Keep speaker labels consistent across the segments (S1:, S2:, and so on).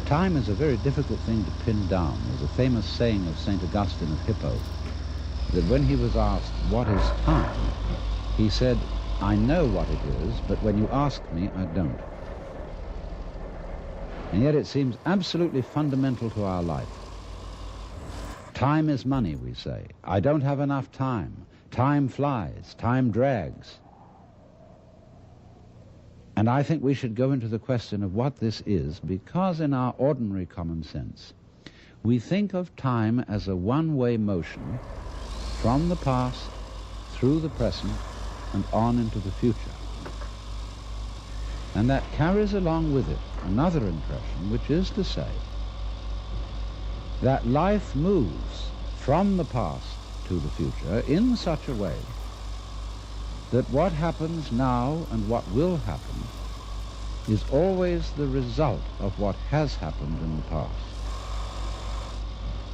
S1: Time is a very difficult thing to pin down. There's a famous saying of St. Augustine of Hippo that when he was asked, what is time? He said, I know what it is, but when you ask me, I don't. And yet it seems absolutely fundamental to our life. Time is money, we say. I don't have enough time. Time flies. Time drags. And I think we should go into the question of what this is, because in our ordinary common sense, we think of time as a one-way motion from the past, through the present, and on into the future. And that carries along with it another impression, which is to say that life moves from the past to the future in such a way that what happens now and what will happen is always the result of what has happened in the past.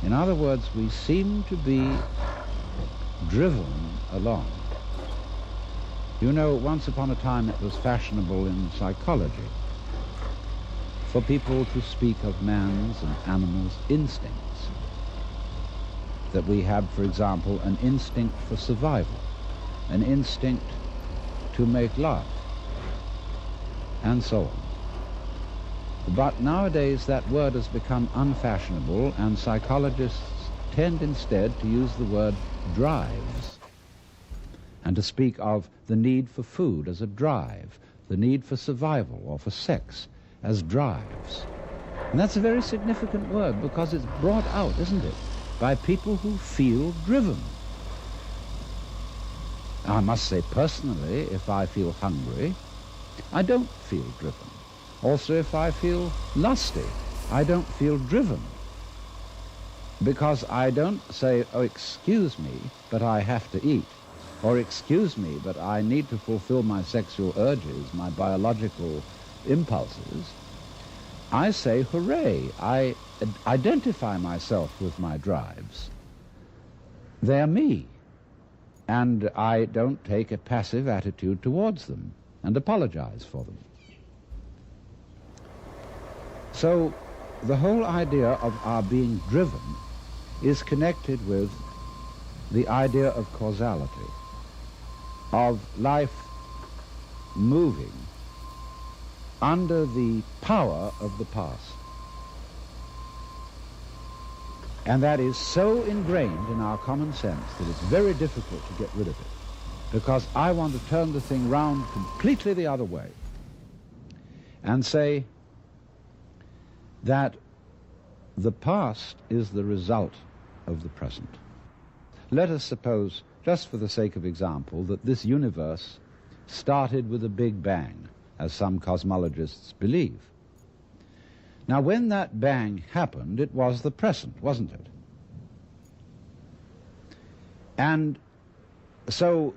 S1: In other words, we seem to be driven along. You know, once upon a time it was fashionable in psychology for people to speak of man's and animals' instincts. That we have, for example, an instinct for survival, an instinct to make love, and so on. But nowadays that word has become unfashionable, and psychologists tend instead to use the word drives, and to speak of the need for food as a drive, the need for survival or for sex as drives. And that's a very significant word, because it's brought out, isn't it, by people who feel driven. I must say, personally, if I feel hungry, I don't feel driven. Also, if I feel lusty, I don't feel driven. Because I don't say, oh, excuse me, but I have to eat. Or excuse me, but I need to fulfill my sexual urges, my biological impulses. I say, hooray, I identify myself with my drives. They're me. And I don't take a passive attitude towards them and apologize for them. So the whole idea of our being driven is connected with the idea of causality, of life moving under the power of the past. And that is so ingrained in our common sense that it's very difficult to get rid of it, because I want to turn the thing round completely the other way and say that the past is the result of the present. Let us suppose, just for the sake of example, that this universe started with a big bang, as some cosmologists believe. Now, when that bang happened, it was the present, wasn't it? And so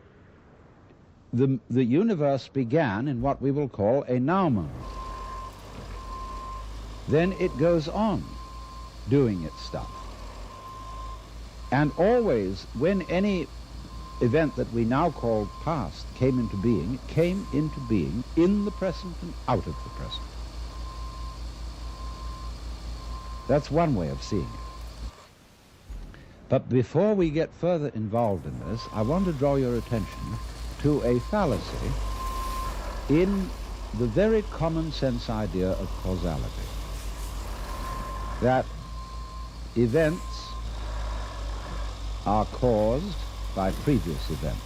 S1: the universe began in what we will call a now moment. Then it goes on doing its stuff. And always, when any event that we now call past came into being, it came into being in the present and out of the present. That's one way of seeing it. But before we get further involved in this, I want to draw your attention to a fallacy in the very common sense idea of causality. That events are caused by previous events,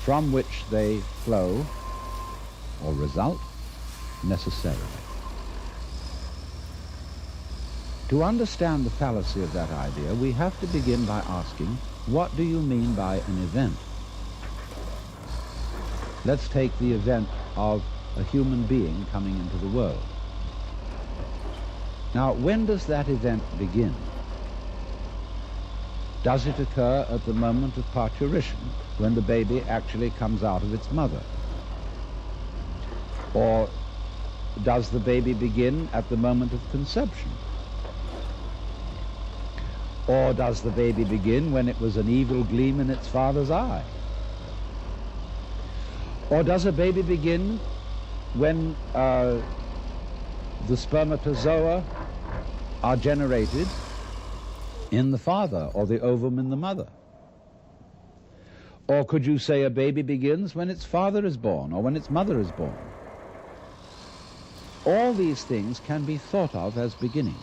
S1: from which they flow or result necessarily. To understand the fallacy of that idea, we have to begin by asking, what do you mean by an event? Let's take the event of a human being coming into the world. Now, when does that event begin? Does it occur at the moment of parturition, when the baby actually comes out of its mother? Or does the baby begin at the moment of conception? Or does the baby begin when it was an evil gleam in its father's eye? Or does a baby begin when the spermatozoa are generated in the father, or the ovum in the mother. Or could you say a baby begins when its father is born, or when its mother is born? All these things can be thought of as beginnings.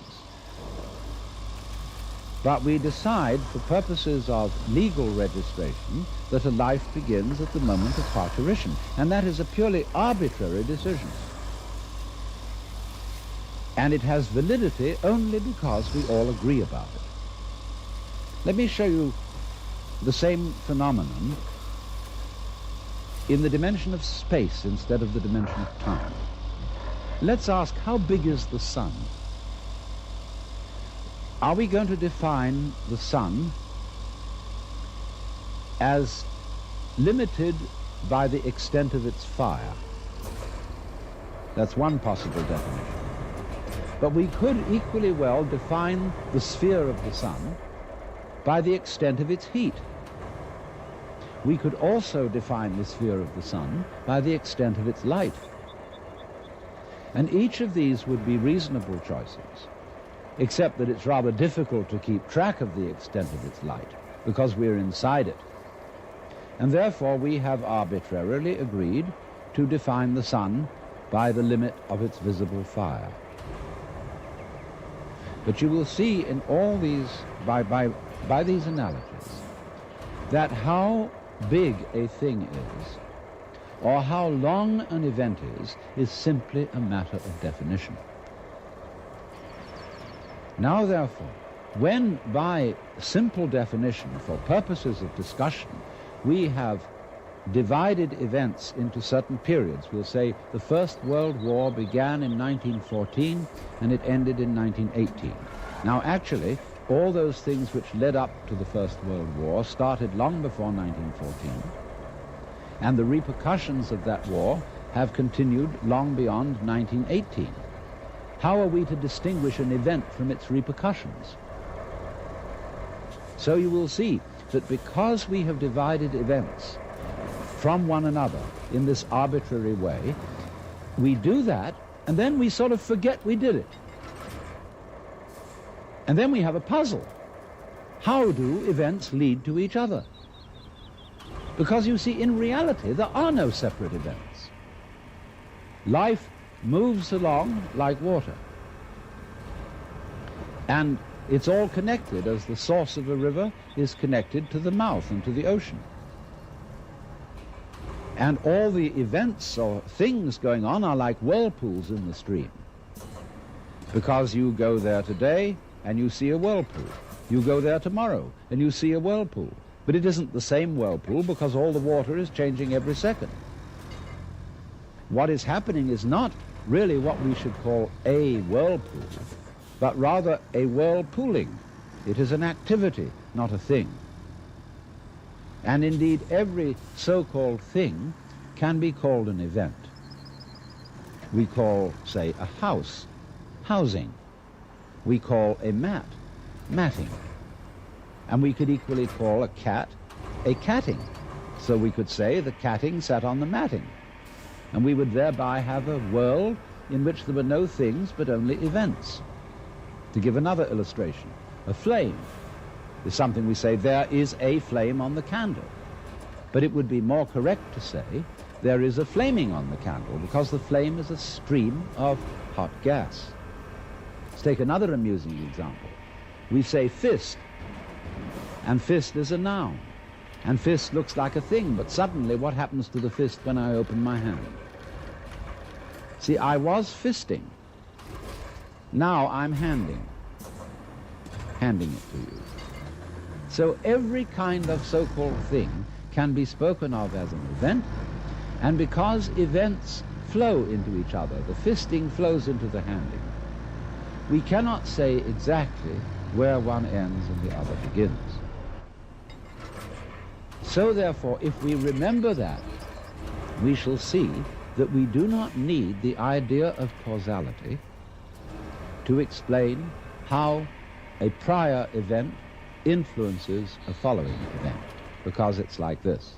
S1: But we decide, for purposes of legal registration, that a life begins at the moment of parturition, and that is a purely arbitrary decision. And it has validity only because we all agree about it. Let me show you the same phenomenon in the dimension of space instead of the dimension of time. Let's ask, how big is the sun? Are we going to define the sun as limited by the extent of its fire? That's one possible definition. But we could equally well define the sphere of the sun by the extent of its heat. We could also define the sphere of the sun by the extent of its light. And each of these would be reasonable choices, except that it's rather difficult to keep track of the extent of its light, because we're inside it. And therefore we have arbitrarily agreed to define the sun by the limit of its visible fire. But you will see in all these, by these analogies, that how big a thing is, or how long an event is simply a matter of definition. Now, therefore, when by simple definition, for purposes of discussion, we have divided events into certain periods, we'll say the First World War began in 1914 and it ended in 1918. Now, actually, all those things which led up to the First World War started long before 1914, and the repercussions of that war have continued long beyond 1918. How are we to distinguish an event from its repercussions? So you will see that because we have divided events from one another in this arbitrary way, we do that, and then we sort of forget we did it. And then we have a puzzle. How do events lead to each other? Because you see, in reality, there are no separate events. Life moves along like water. And it's all connected, as the source of a river is connected to the mouth and to the ocean. And all the events or things going on are like whirlpools in the stream. Because you go there today and you see a whirlpool. You go there tomorrow and you see a whirlpool. But it isn't the same whirlpool because all the water is changing every second. What is happening is not really what we should call a whirlpool, but rather a whirlpooling. It is an activity, not a thing. And indeed, every so-called thing can be called an event. We call, say, a house, housing. We call a mat, matting. And we could equally call a cat, a catting. So we could say the catting sat on the matting. And we would thereby have a world in which there were no things but only events. To give another illustration, a flame is something we say, there is a flame on the candle. But it would be more correct to say, there is a flaming on the candle, because the flame is a stream of hot gas. Let's take another amusing example. We say fist, and fist is a noun. And fist looks like a thing, but suddenly what happens to the fist when I open my hand? See, I was fisting. Now I'm handing it to you. So every kind of so-called thing can be spoken of as an event, and because events flow into each other, the fisting flows into the handing, we cannot say exactly where one ends and the other begins. So therefore, if we remember that, we shall see that we do not need the idea of causality to explain how a prior event influences a following event, because it's like this.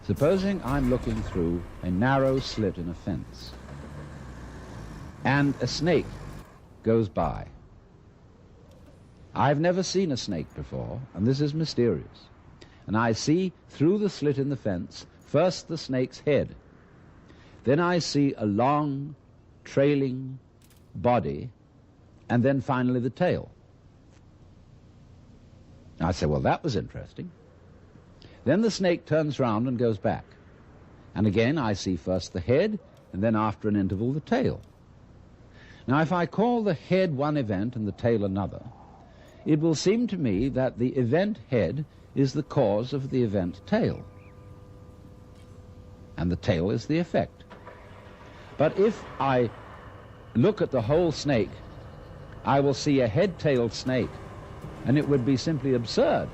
S1: Supposing I'm looking through a narrow slit in a fence, and a snake goes by. I've never seen a snake before, and this is mysterious. And I see through the slit in the fence first the snake's head. Then I see a long, trailing body, and then finally the tail. I say, well, that was interesting. Then the snake turns round and goes back. And again I see first the head, and then after an interval the tail. Now if I call the head one event and the tail another, it will seem to me that the event head is the cause of the event tail, and the tail is the effect. But if I look at the whole snake, I will see a head-tailed snake, and it would be simply absurd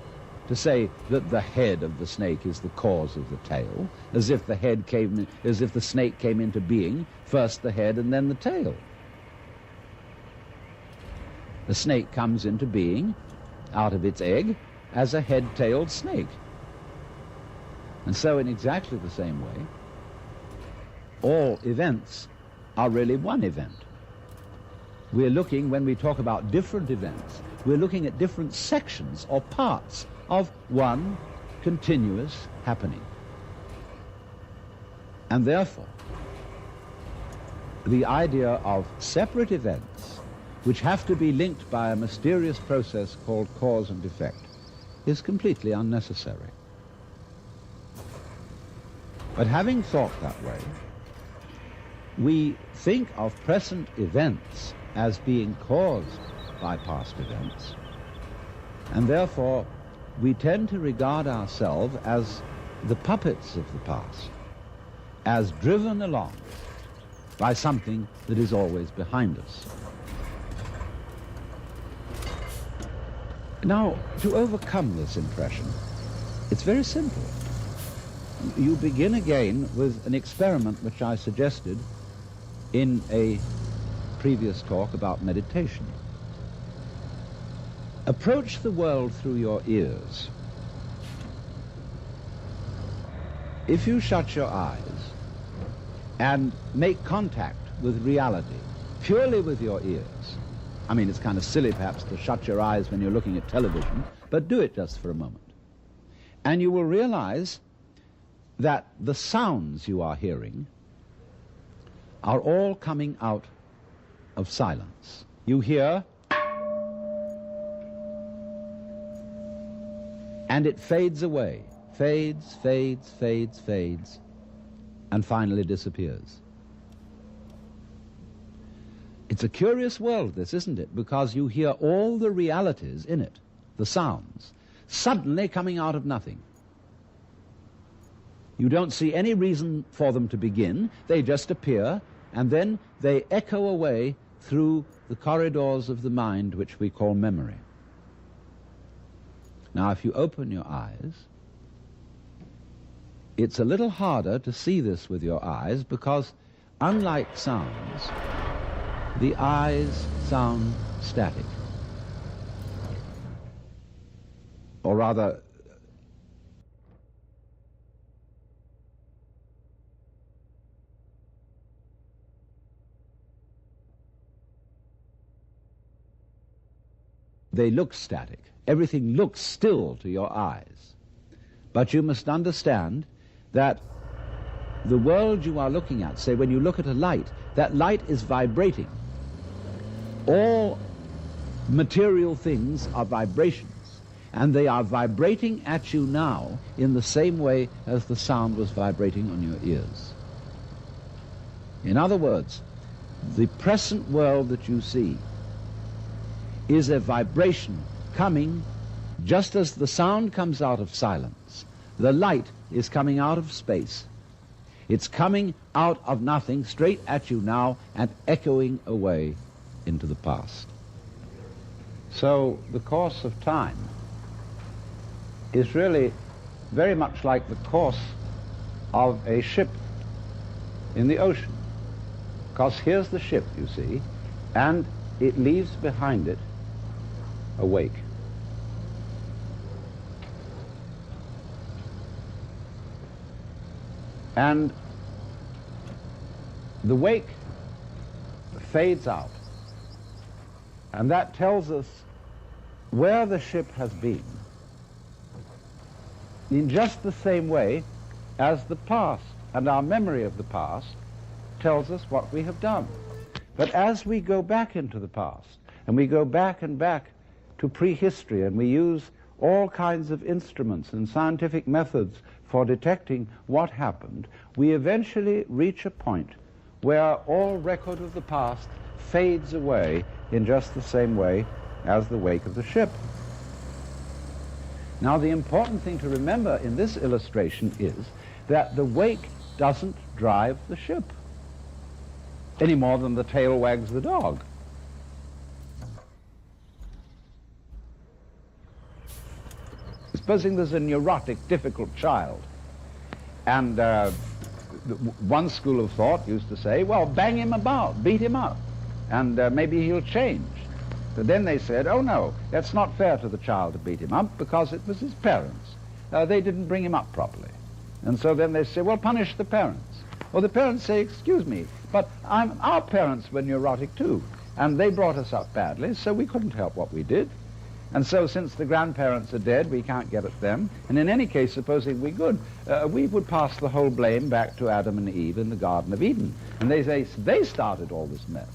S1: to say that the head of the snake is the cause of the tail, as if the snake came into being, first the head and then the tail. The snake comes into being out of its egg as a head-tailed snake. And so in exactly the same way, all events are really one event. We're looking, when we talk about different events, we're looking at different sections or parts of one continuous happening. And therefore, the idea of separate events which have to be linked by a mysterious process called cause and effect is completely unnecessary. But having thought that way, we think of present events as being caused by past events, and therefore we tend to regard ourselves as the puppets of the past, as driven along by something that is always behind us. Now, to overcome this impression, it's very simple. You begin again with an experiment which I suggested in a previous talk about meditation. Approach the world through your ears. If you shut your eyes and make contact with reality purely with your ears, I mean, it's kind of silly perhaps to shut your eyes when you're looking at television, but do it just for a moment. And you will realize that the sounds you are hearing are all coming out of silence. You hear, and it fades away, fades, fades, fades, fades, and finally disappears. It's a curious world, this, isn't it? Because you hear all the realities in it, the sounds, suddenly coming out of nothing. You don't see any reason for them to begin. They just appear, and then they echo away through the corridors of the mind, which we call memory. Now, if you open your eyes, it's a little harder to see this with your eyes because, unlike sounds, the eyes sound static. Or rather, they look static. Everything looks still to your eyes. But you must understand that the world you are looking at, say when you look at a light, that light is vibrating. All material things are vibrations, and they are vibrating at you now in the same way as the sound was vibrating on your ears. In other words, the present world that you see is a vibration coming just as the sound comes out of silence. The light is coming out of space. It's coming out of nothing straight at you now and echoing away into the past. So the course of time is really very much like the course of a ship in the ocean. Because here's the ship, you see, and it leaves behind it a wake. And the wake fades out. And that tells us where the ship has been in just the same way as the past and our memory of the past tells us what we have done. But as we go back into the past, and we go back and back to prehistory, and we use all kinds of instruments and scientific methods for detecting what happened, we eventually reach a point where all record of the past fades away in just the same way as the wake of the ship. Now, the important thing to remember in this illustration is that the wake doesn't drive the ship any more than the tail wags the dog. Supposing there's a neurotic, difficult child, and one school of thought used to say, well, bang him about, beat him up, and maybe he'll change. But then they said, oh no, that's not fair to the child to beat him up because it was his parents. They didn't bring him up properly. And so then they say, well, punish the parents. Or the parents say, excuse me, but our parents were neurotic too, and they brought us up badly, so we couldn't help what we did. And so since the grandparents are dead, we can't get at them. And in any case, supposing we could, we would pass the whole blame back to Adam and Eve in the Garden of Eden. And they say they started all this mess.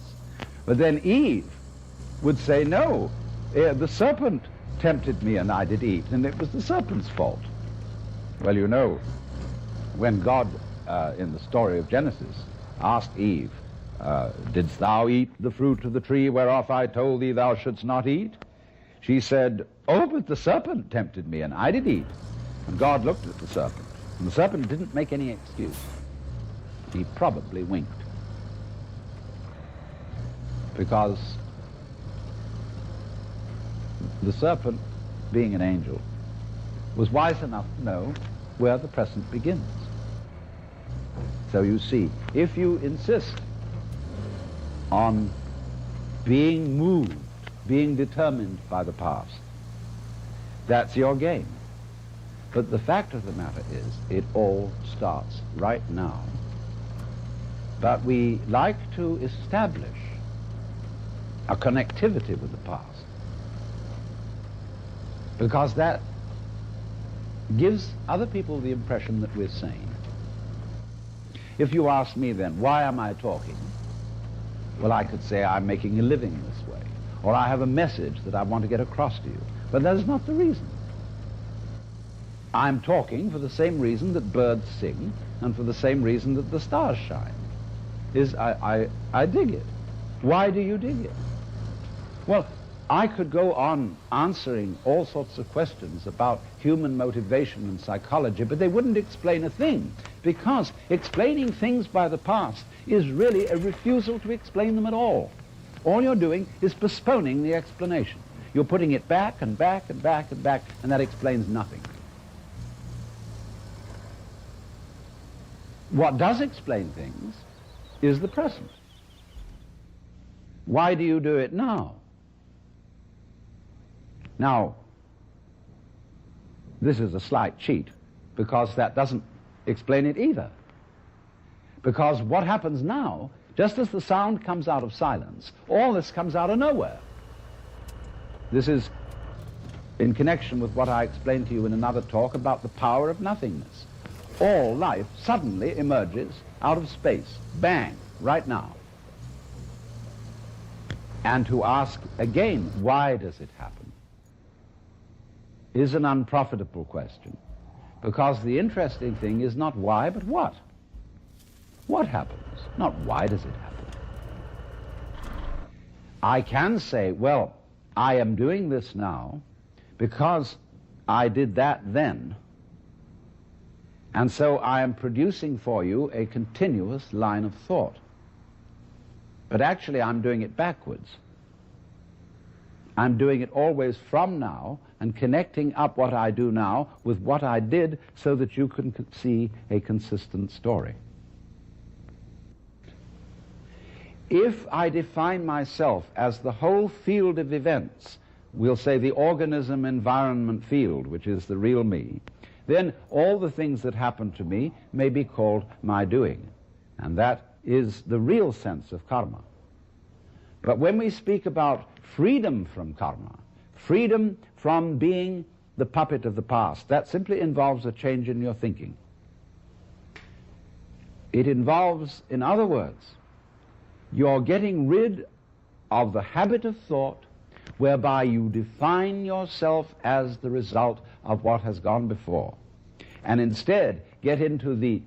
S1: But then Eve would say, no, the serpent tempted me and I did eat, and it was the serpent's fault. Well, you know, when God, in the story of Genesis, asked Eve, didst thou eat the fruit of the tree whereof I told thee thou shouldst not eat? She said, oh, but the serpent tempted me, and I did eat. And God looked at the serpent, and the serpent didn't make any excuse. He probably winked. Because the serpent, being an angel, was wise enough to know where the present begins. So you see, if you insist on being moved, being determined by the past, that's your game. But the fact of the matter is, it all starts right now. But we like to establish a connectivity with the past, because that gives other people the impression that we're sane. If you ask me then, why am I talking? Well, I could say I'm making a living this way, or I have a message that I want to get across to you. But that is not the reason. I'm talking for the same reason that birds sing, and for the same reason that the stars shine. I dig it. Why do you dig it? Well, I could go on answering all sorts of questions about human motivation and psychology, but they wouldn't explain a thing, because explaining things by the past is really a refusal to explain them at all. All you're doing is postponing the explanation. You're putting it back and back and back and back, and that explains nothing. What does explain things is the present. Why do you do it now? Now, this is a slight cheat, because that doesn't explain it either. Because what happens now, just as the sound comes out of silence, all this comes out of nowhere. This is in connection with what I explained to you in another talk about the power of nothingness. All life suddenly emerges out of space, bang, right now. And to ask again, why does it happen, is an unprofitable question, because the interesting thing is not why, but what. What happens, not why does it happen. I can say, well, I am doing this now because I did that then, and so I am producing for you a continuous line of thought. But actually I'm doing it backwards. I'm doing it always from now and connecting up what I do now with what I did so that you can see a consistent story. If I define myself as the whole field of events, we'll say the organism-environment field, which is the real me, then all the things that happen to me may be called my doing. And that is the real sense of karma. But when we speak about freedom from karma, freedom from being the puppet of the past. That simply involves a change in your thinking. It involves, in other words, you're getting rid of the habit of thought whereby you define yourself as the result of what has gone before, and instead get into the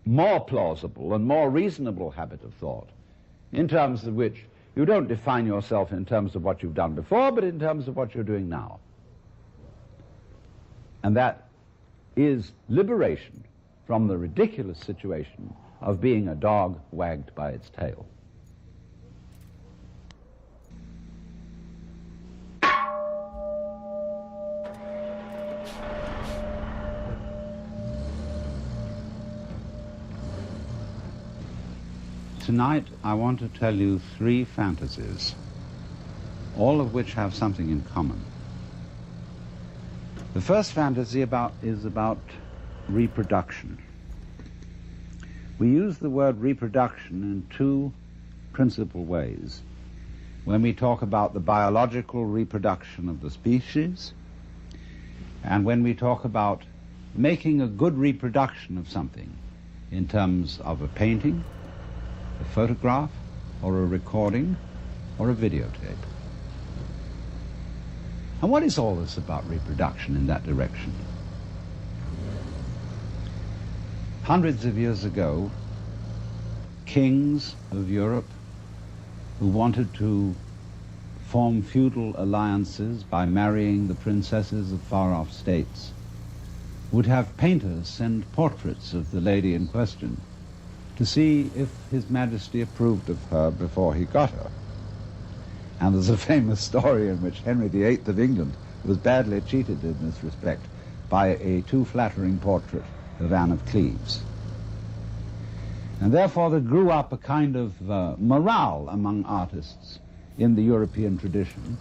S1: more plausible and more reasonable habit of thought, in terms of which you don't define yourself in terms of what you've done before, but in terms of what you're doing now. And that is liberation from the ridiculous situation of being a dog wagged by its tail. Tonight I want to tell you 3 fantasies, all of which have something in common. The first fantasy is about reproduction. We use the word reproduction in 2 principal ways. When we talk about the biological reproduction of the species, and when we talk about making a good reproduction of something in terms of a painting, a photograph, or a recording, or a videotape. And what is all this about reproduction in that direction? Hundreds of years ago, kings of Europe who wanted to form feudal alliances by marrying the princesses of far-off states would have painters send portraits of the lady in question to see if His Majesty approved of her before he got her. And there's a famous story in which Henry VIII of England was badly cheated in this respect by a too flattering portrait of Anne of Cleves. And therefore there grew up a kind of morale among artists in the European tradition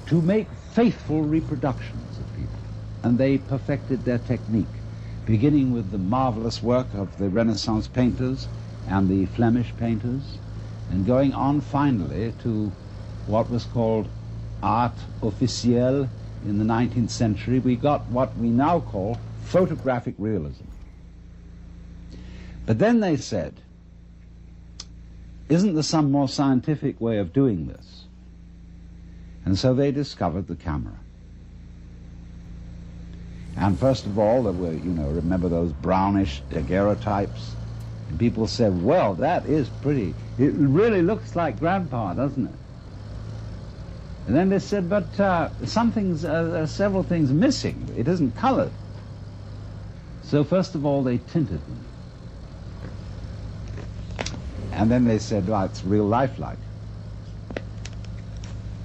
S1: to make faithful reproductions of people. And they perfected their technique, beginning with the marvelous work of the Renaissance painters and the Flemish painters, and going on finally to what was called art officielle in the 19th century. We got what we now call photographic realism. But then they said, isn't there some more scientific way of doing this? And so they discovered the camera. And first of all, there were, remember those brownish daguerreotypes? And people said, well, that is pretty. It really looks like Grandpa, doesn't it? And then they said, but several things missing. It isn't colored. So first of all, they tinted them. And then they said, well, it's real lifelike.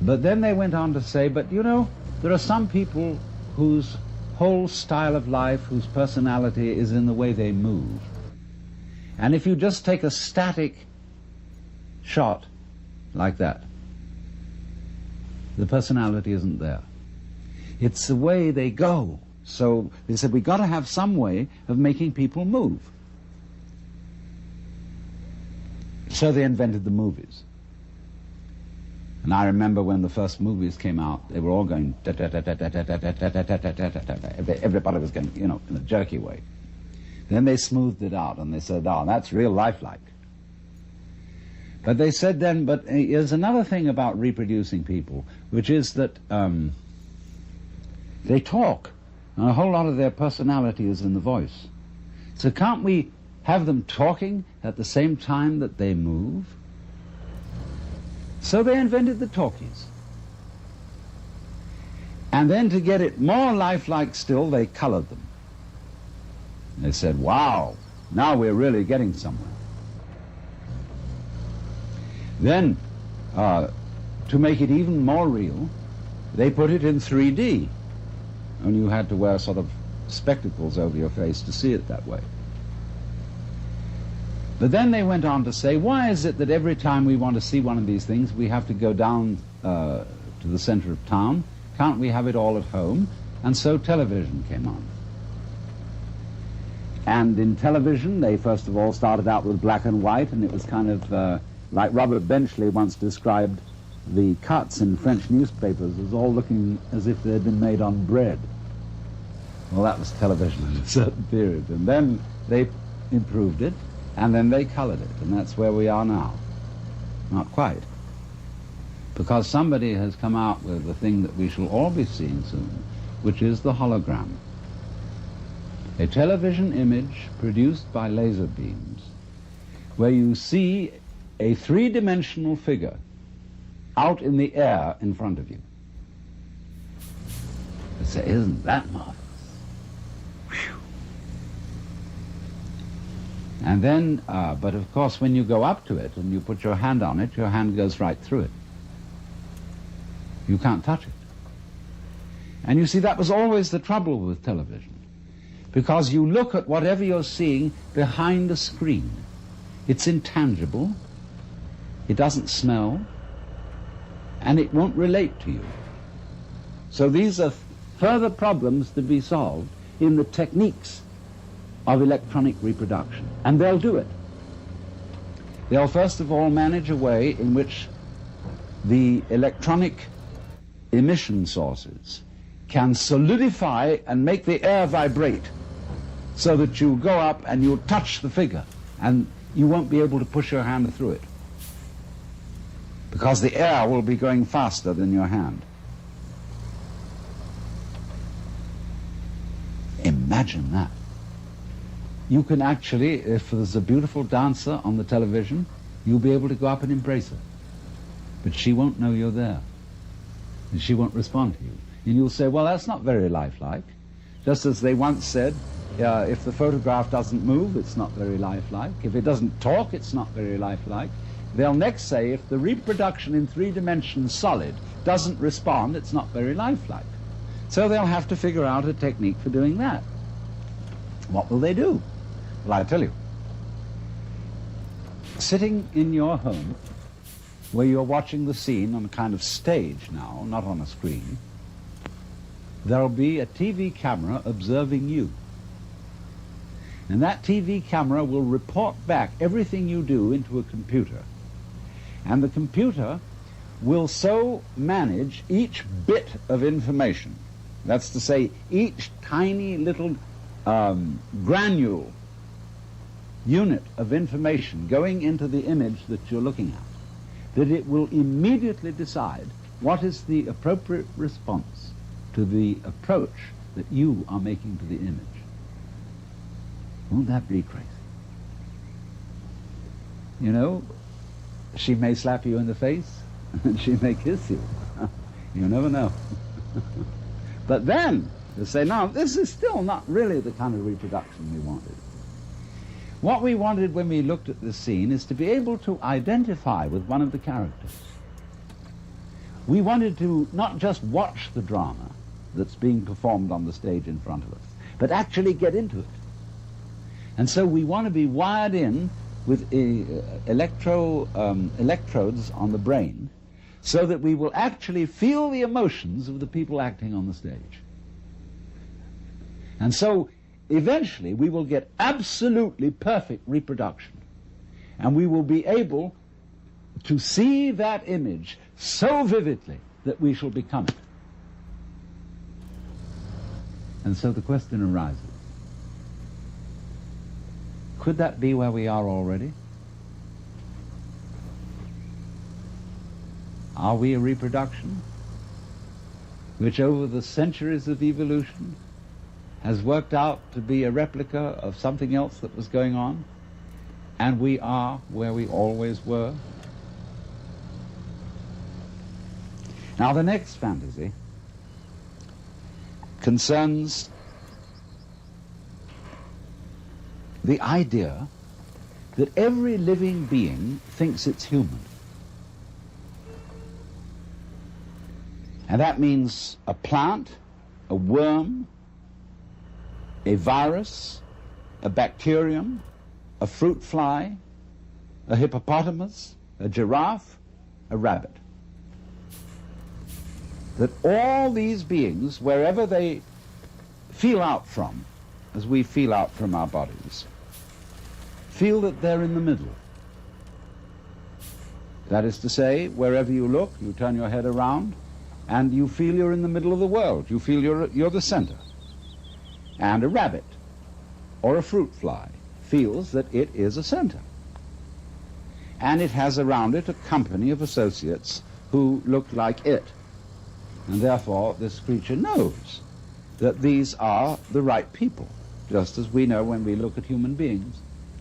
S1: But then they went on to say, but there are some people whose whole style of life, whose personality is in the way they move. And if you just take a static shot like that, the personality isn't there. It's the way they go. So they said, we've got to have some way of making people move. So they invented the movies. And I remember when the first movies came out, they were all going everybody was going, in a jerky way. Then they smoothed it out and they said, oh, that's real lifelike. But they said then, but there's another thing about reproducing people, which is that they talk, and a whole lot of their personality is in the voice. So can't we have them talking at the same time that they move? So they invented the talkies. And then to get it more lifelike still, they colored them. They said, wow, now we're really getting somewhere. Then, to make it even more real, they put it in 3D. And you had to wear sort of spectacles over your face to see it that way. But then they went on to say, why is it that every time we want to see one of these things, we have to go down to the center of town? Can't we have it all at home? And so television came on. And in television, they first of all started out with black and white, and it was kind of like Robert Benchley once described the cuts in French newspapers as all looking as if they'd been made on bread. Well, that was television in a certain period. And then they improved it, and then they colored it, and that's where we are now. Not quite. Because somebody has come out with the thing that we shall all be seeing soon, which is the hologram. A television image produced by laser beams, where you see a three-dimensional figure out in the air in front of you. You say, isn't that marvelous? Whew. And then, but of course, when you go up to it and you put your hand on it, your hand goes right through it. You can't touch it. And you see, that was always the trouble with television, because you look at whatever you're seeing behind a screen. It's intangible, it doesn't smell, and it won't relate to you. So these are further problems to be solved in the techniques of electronic reproduction. And they'll do it. They'll first of all manage a way in which the electronic emission sources can solidify and make the air vibrate, so that you go up and you touch the figure and you won't be able to push your hand through it, because the air will be going faster than your hand. Imagine that. You can actually, if there's a beautiful dancer on the television, you'll be able to go up and embrace her. But she won't know you're there, and she won't respond to you. And you'll say, well, that's not very lifelike. Just as they once said, if the photograph doesn't move, it's not very lifelike. If it doesn't talk, it's not very lifelike. They'll next say, if the reproduction in 3 dimensions solid doesn't respond, it's not very lifelike. So they'll have to figure out a technique for doing that. What will they do? Well, I'll tell you. Sitting in your home, where you're watching the scene on a kind of stage now, not on a screen, there'll be a TV camera observing you. And that TV camera will report back everything you do into a computer. And the computer will so manage each bit of information, that's to say, each tiny little granule unit of information going into the image that you're looking at, that it will immediately decide what is the appropriate response to the approach that you are making to the image. Won't that be crazy? You know, she may slap you in the face, and she may kiss you. You never know. But then, you say, no, this is still not really the kind of reproduction we wanted. What we wanted when we looked at this scene is to be able to identify with one of the characters. We wanted to not just watch the drama that's being performed on the stage in front of us, but actually get into it. And so we want to be wired in with electrodes on the brain, so that we will actually feel the emotions of the people acting on the stage. And so eventually we will get absolutely perfect reproduction, and we will be able to see that image so vividly that we shall become it. And so the question arises, could that be where we are already? Are we a reproduction which over the centuries of evolution has worked out to be a replica of something else that was going on, and we are where we always were? Now the next fantasy concerns the idea that every living being thinks it's human. And that means a plant, a worm, a virus, a bacterium, a fruit fly, a hippopotamus, a giraffe, a rabbit. That all these beings, wherever they feel out from, as we feel out from our bodies, feel that they're in the middle. That is to say, wherever you look, you turn your head around, and you feel you're in the middle of the world. You feel you're the center. And a rabbit or a fruit fly feels that it is a center. And it has around it a company of associates who look like it. And therefore, this creature knows that these are the right people, just as we know when we look at human beings.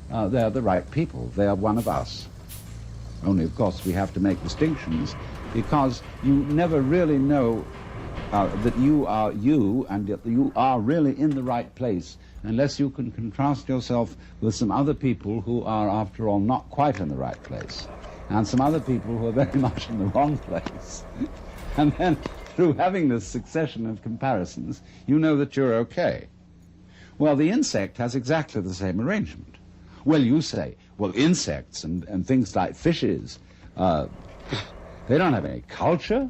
S1: They're the right people. They are one of us. Only, of course, we have to make distinctions, because you never really know that you are you and that you are really in the right place unless you can contrast yourself with some other people who are, after all, not quite in the right place, and some other people who are very much in the wrong place. And then, through having this succession of comparisons, you know that you're okay. Well, the insect has exactly the same arrangement. Well, you say, well, insects and things like fishes, they don't have any culture?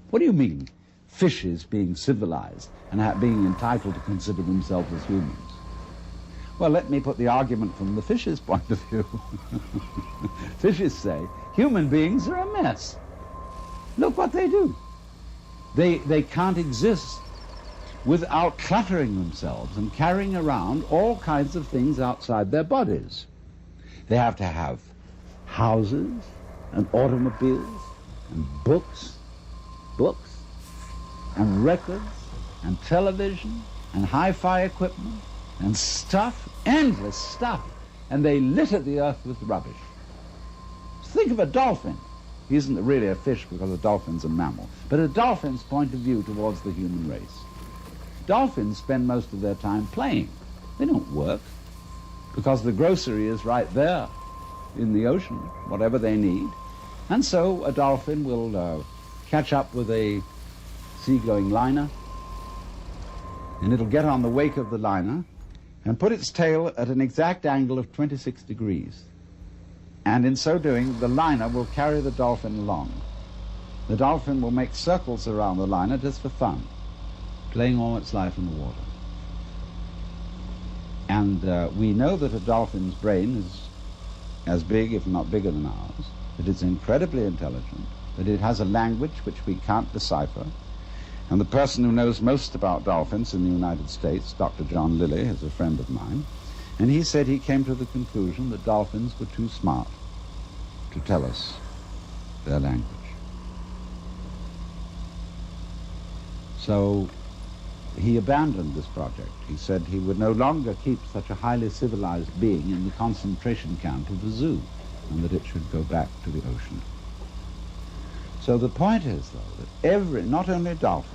S1: What do you mean, fishes being civilized and being entitled to consider themselves as humans? Well, let me put the argument from the fish's point of view. Fishes say, human beings are a mess. Look what they do. They can't exist without cluttering themselves and carrying around all kinds of things outside their bodies. They have to have houses and automobiles and books, and records and television and hi-fi equipment and stuff, endless stuff, and they litter the earth with rubbish. Think of a dolphin. He isn't really a fish because a dolphin's a mammal, but a dolphin's point of view towards the human race. Dolphins spend most of their time playing. They don't work, because the grocery is right there in the ocean, whatever they need. And so a dolphin will catch up with a seagoing liner, and it'll get on the wake of the liner and put its tail at an exact angle of 26 degrees. And in so doing, the liner will carry the dolphin along. The dolphin will make circles around the liner just for fun, playing all its life in the water. And we know that a dolphin's brain is as big, if not bigger than ours, that it's incredibly intelligent, that it has a language which we can't decipher. And the person who knows most about dolphins in the United States, Dr. John Lilly, is a friend of mine, and he said he came to the conclusion that dolphins were too smart to tell us their language. So he abandoned this project. He said he would no longer keep such a highly civilized being in the concentration camp of the zoo, and that it should go back to the ocean. So the point is, though, that not only dolphins,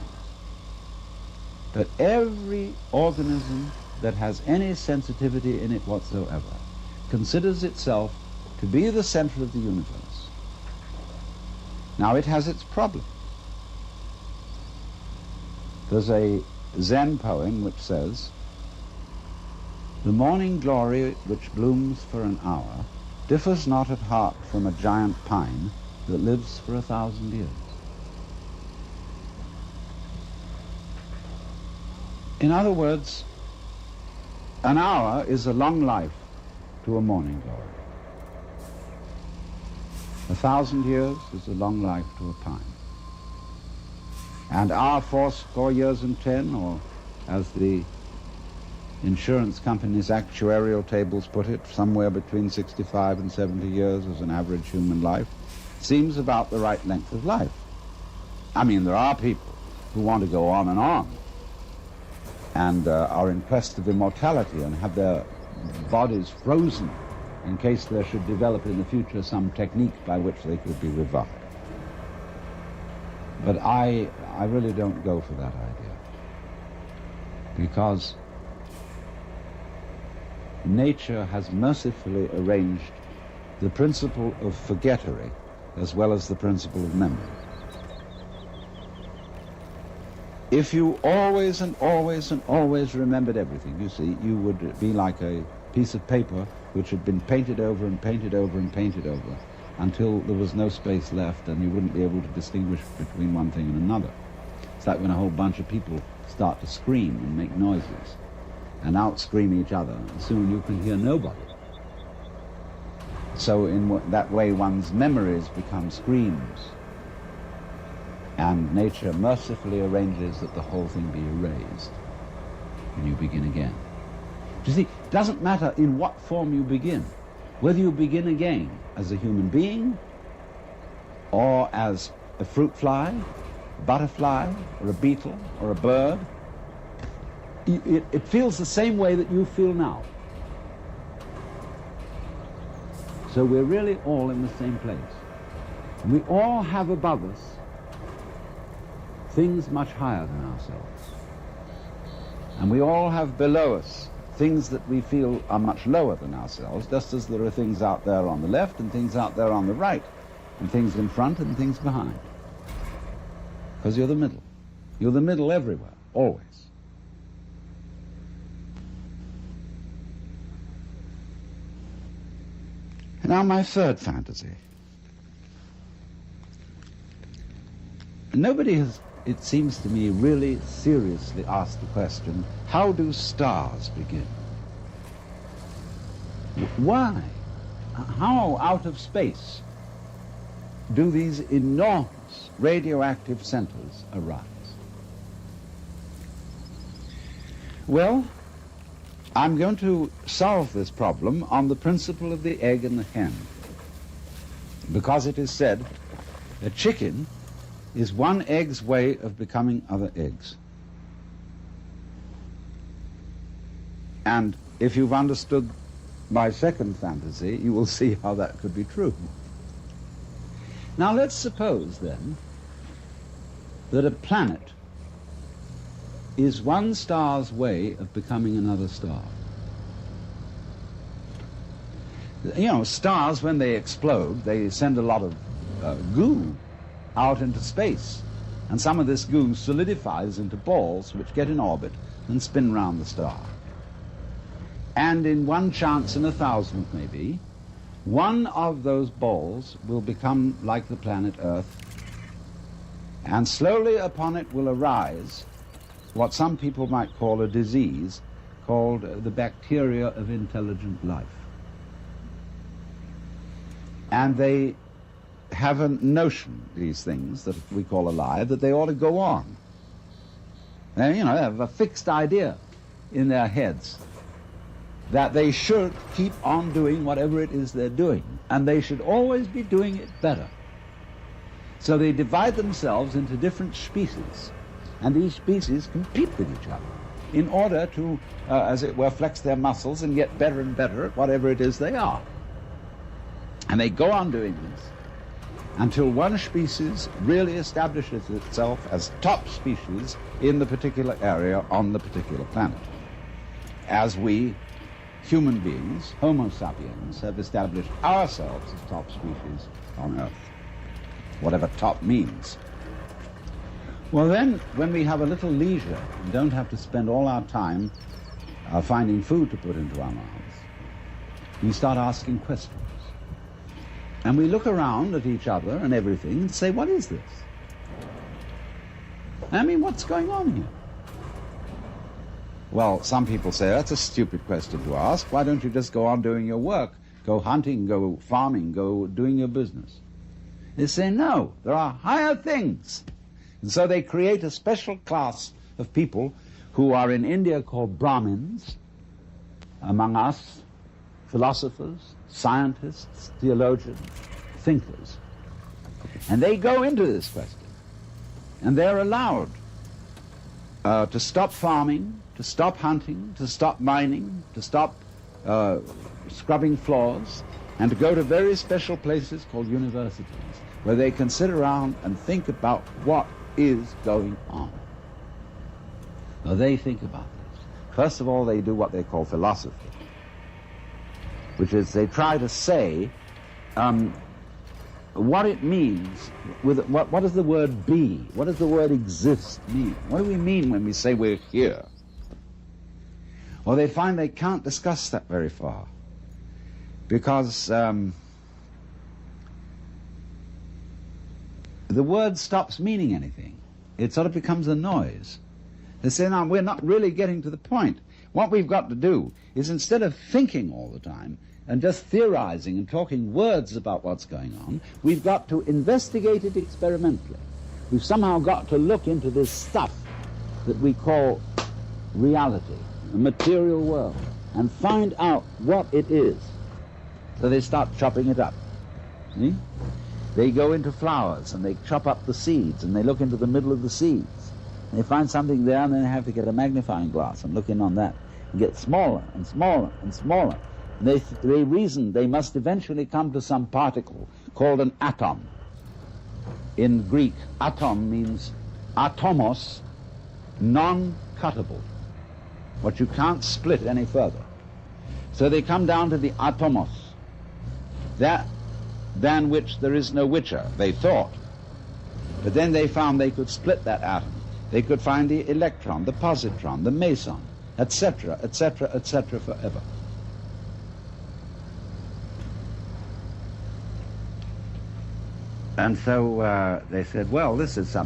S1: but every organism that has any sensitivity in it whatsoever considers itself to be the center of the universe. Now, it has its problem. There's a Zen poem which says, "The morning glory which blooms for an hour differs not at heart from a giant pine that lives for 1,000 years." In other words, an hour is a long life to a morning glory. 1,000 years is a long life to a pine. And our 4 years and 10, or as the insurance company's actuarial tables put it, somewhere between 65 and 70 years as an average human life, seems about the right length of life. I mean, there are people who want to go on and are in quest of immortality and have their bodies frozen in case there should develop in the future some technique by which they could be revived. But I really don't go for that idea, because nature has mercifully arranged the principle of forgettery as well as the principle of memory. If you always and always and always remembered everything, you see, you would be like a piece of paper which had been painted over and painted over and painted over until there was no space left, and you wouldn't be able to distinguish between one thing and another. It's like when a whole bunch of people start to scream and make noises and out-scream each other, and soon you can hear nobody. So in that way one's memories become screens, and nature mercifully arranges that the whole thing be erased, and you begin again. You see, it doesn't matter in what form you begin, whether you begin again as a human being, or as a fruit fly, a butterfly, or a beetle, or a bird. It feels the same way that you feel now. So we're really all in the same place. And we all have above us things much higher than ourselves. And we all have below us things that we feel are much lower than ourselves, just as there are things out there on the left and things out there on the right, and things in front and things behind. Because you're the middle. You're the middle everywhere, always. Now my third fantasy. Nobody has, it seems to me, really seriously asked the question, how do stars begin? Why? How out of space do these enormous radioactive centers arise? Well, I'm going to solve this problem on the principle of the egg and the hen, because it is said a chicken is one egg's way of becoming other eggs. And if you've understood my second fantasy, you will see how that could be true. Now let's suppose then that a planet is one star's way of becoming another star. You know, stars, when they explode, they send a lot of goo out into space, and some of this goo solidifies into balls which get in orbit and spin round the star. And in one chance in 1,000 maybe, one of those balls will become like the planet Earth, and slowly upon it will arise what some people might call a disease called the bacteria of intelligent life. And they have a notion, these things that we call alive, that they ought to go on. They, you know, have a fixed idea in their heads that they should keep on doing whatever it is they're doing, and they should always be doing it better. So they divide themselves into different species, and these species compete with each other in order to, as it were, flex their muscles and get better and better at whatever it is they are. And they go on doing this until one species really establishes itself as top species in the particular area on the particular planet. As we, human beings, Homo sapiens, have established ourselves as top species on Earth, whatever top means. Well then, when we have a little leisure and don't have to spend all our time finding food to put into our mouths, we start asking questions. And we look around at each other and everything and say, what is this? I mean, what's going on here? Well, some people say, that's a stupid question to ask. Why don't you just go on doing your work? Go hunting, go farming, go doing your business. They say, no, there are higher things. And so they create a special class of people who are in India called Brahmins, among us, philosophers, scientists, theologians, thinkers. And they go into this question. And they're allowed to stop farming, to stop hunting, to stop mining, to stop scrubbing floors, and to go to very special places called universities, where they can sit around and think about what is going on. Now they think about this. First of all, they do what they call philosophy, which is they try to say what it means, what does the word be? What does the word exist mean? What do we mean when we say we're here? Well, they find they can't discuss that very far, because the word stops meaning anything. It sort of becomes a noise. They say, no, we're not really getting to the point. What we've got to do is, instead of thinking all the time and just theorizing and talking words about what's going on, we've got to investigate it experimentally. We've somehow got to look into this stuff that we call reality, the material world, and find out what it is. So they start chopping it up. See? They go into flowers and they chop up the seeds and they look into the middle of the seeds. They find something there and then they have to get a magnifying glass and look in on that and get smaller and smaller and smaller. And they reason they must eventually come to some particle called an atom. In Greek, atom means atomos, non-cuttable, what you can't split any further. So they come down to the atomos, that than which there is no whicher, they thought. But then they found they could split that atom. They could find the electron, the positron, the meson, etc., etc., etc., forever. And so they said, well, this is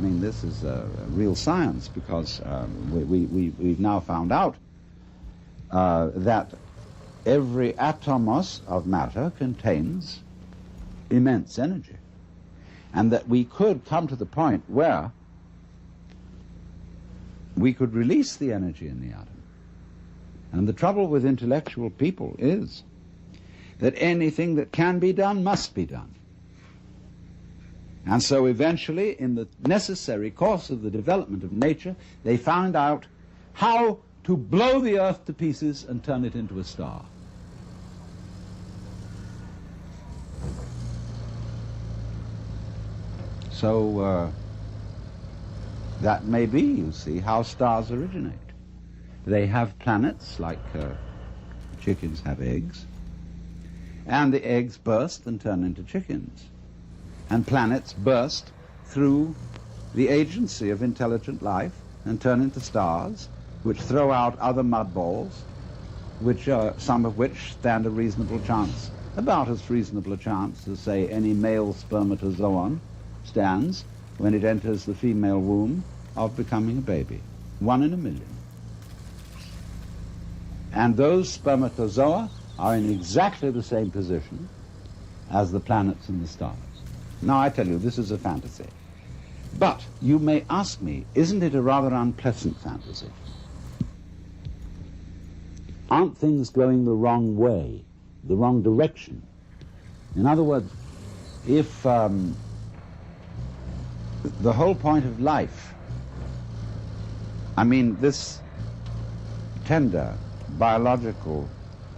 S1: real science, because we've now found out that every atomos of matter contains immense energy, and that we could come to the point where we could release the energy in the atom. And the trouble with intellectual people is that anything that can be done must be done. And so eventually, in the necessary course of the development of nature, they found out how to blow the earth to pieces and turn it into a star. So that may be, you see, how stars originate. They have planets, like chickens have eggs, and the eggs burst and turn into chickens. And planets burst through the agency of intelligent life and turn into stars, which throw out other mud balls, which some of which stand a reasonable chance, about as reasonable a chance as, say, any male spermatozoon stands when it enters the female womb of becoming a baby. 1 in a million. And those spermatozoa are in exactly the same position as the planets and the stars. Now, I tell you, this is a fantasy. But you may ask me, isn't it a rather unpleasant fantasy? Aren't things going the wrong way, the wrong direction? In other words, if the whole point of life, I mean, this tender biological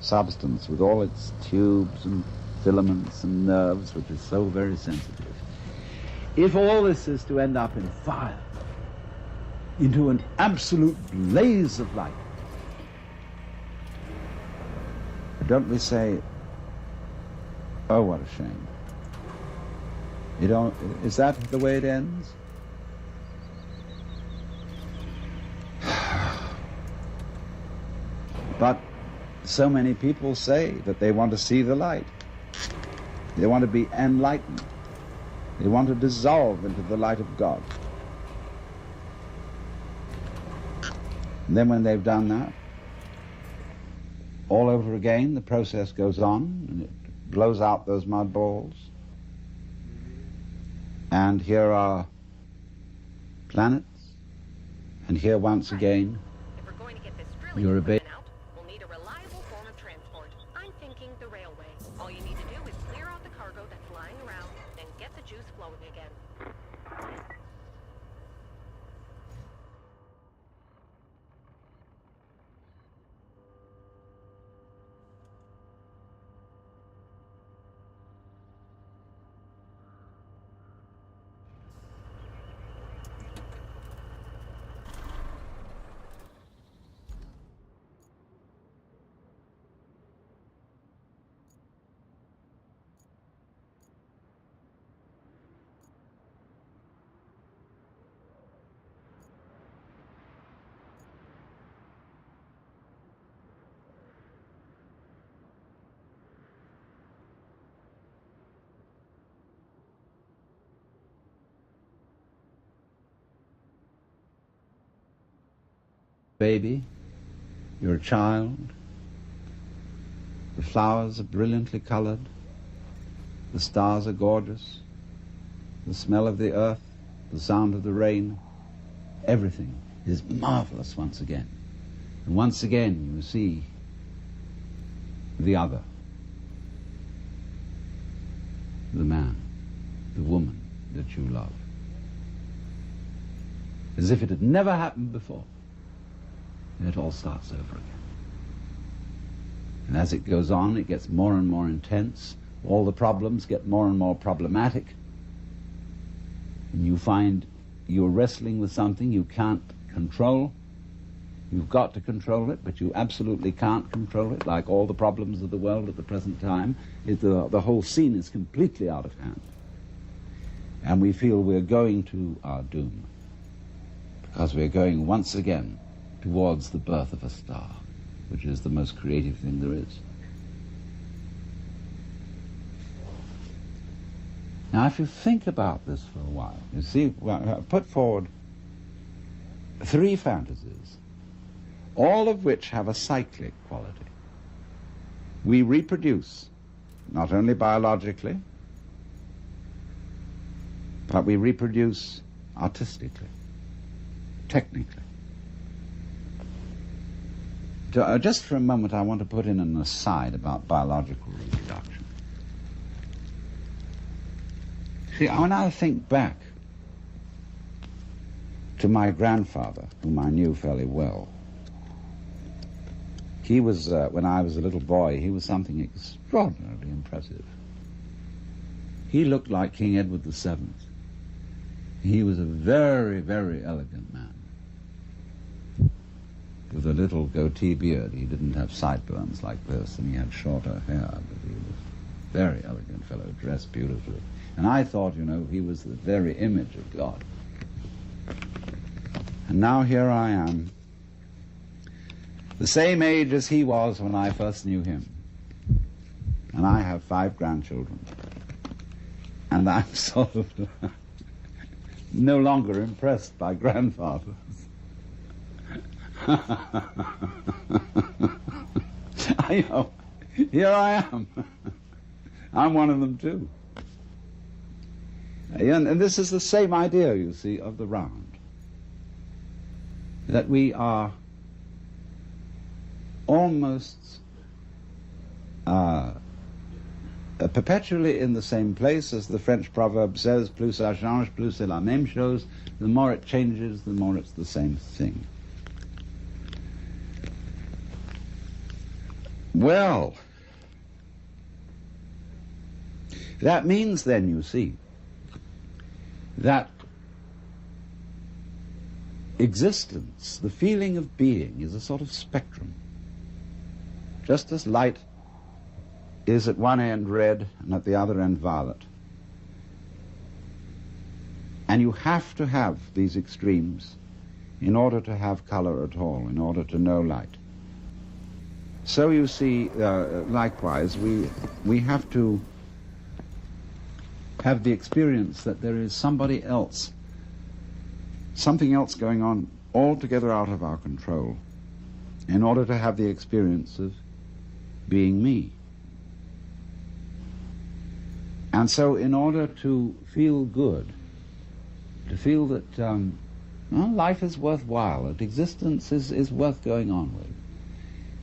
S1: substance with all its tubes and filaments and nerves, which is so very sensitive, if all this is to end up in fire, into an absolute blaze of light, don't we say, oh, what a shame? You don't, is that the way it ends? But so many people say that they want to see the light. They want to be enlightened. They want to dissolve into the light of God. And then when they've done that, all over again, the process goes on, and it blows out those mud balls. And here are planets, and here once again, you're a baby. Baby, You're a child. The flowers are brilliantly colored. The stars are gorgeous. The smell of the earth, the sound of the rain, everything is marvelous once again. And once again you see the other, the man, the woman that you love, as if it had never happened before. And it all starts over again. And as it goes on, it gets more and more intense. All the problems get more and more problematic. And you find you're wrestling with something you can't control. You've got to control it, but you absolutely can't control it, like all the problems of the world at the present time. The whole scene is completely out of hand. And we feel we're going to our doom, because we're going once again towards the birth of a star, which is the most creative thing there is. Now, if you think about this for a while, you see, well, put forward 3 fantasies, all of which have a cyclic quality. We reproduce, not only biologically, but we reproduce artistically, technically. Just for a moment, I want to put in an aside about biological reproduction. See, when I think back to my grandfather, whom I knew fairly well, he was, when I was a little boy, he was something extraordinarily impressive. He looked like King Edward VII. He was a very, very elegant man, with a little goatee beard. He didn't have sideburns like this, and he had shorter hair, but he was a very elegant fellow, dressed beautifully. And I thought, you know, he was the very image of God. And now here I am, the same age as he was when I first knew him. And I have 5 grandchildren. And I'm sort of no longer impressed by grandfathers. I know, here I am. I'm one of them too. And this is the same idea, you see, of the round. That we are almost perpetually in the same place, as the French proverb says, plus ça change, plus c'est la même chose. The more it changes, the more it's the same thing. Well, that means then, you see, that existence, the feeling of being, is a sort of spectrum. Just as light is at one end red and at the other end violet. And you have to have these extremes in order to have color at all, in order to know light. So you see, likewise, we have to have the experience that there is somebody else, something else going on altogether out of our control, in order to have the experience of being me. And so in order to feel good, to feel that well, life is worthwhile, that existence is worth going on with,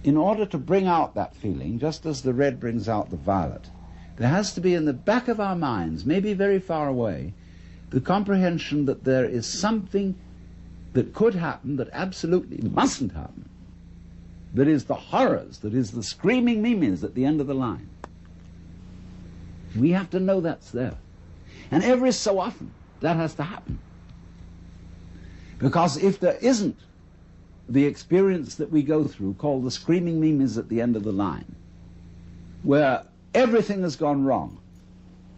S1: in order to bring out that feeling, just as the red brings out the violet, there has to be in the back of our minds, maybe very far away, the comprehension that there is something that could happen that absolutely mustn't happen, that is the horrors, that is the screaming mimes at the end of the line. We have to know that's there. And every so often, that has to happen. Because if there isn't the experience that we go through, called the screaming mimes at the end of the line, where everything has gone wrong,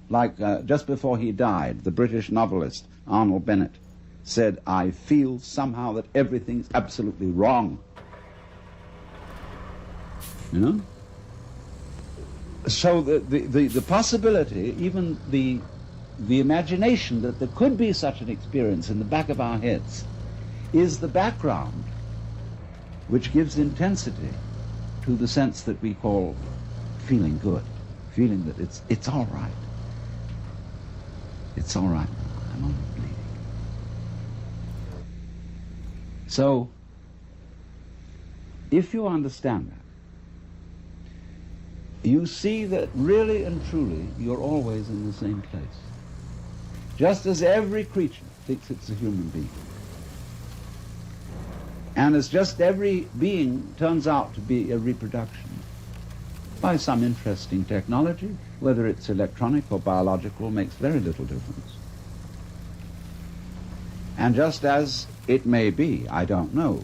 S1: like just before he died, the British novelist Arnold Bennett said, "I feel somehow that everything's absolutely wrong." You know? So the possibility, even the imagination that there could be such an experience in the back of our heads, is the background which gives intensity to the sense that we call feeling good, feeling that it's all right. It's all right. I'm only bleeding. So, if you understand that, you see that really and truly you're always in the same place. Just as every creature thinks it's a human being. And as just every being turns out to be a reproduction by some interesting technology, whether it's electronic or biological, makes very little difference. And just as it may be, I don't know,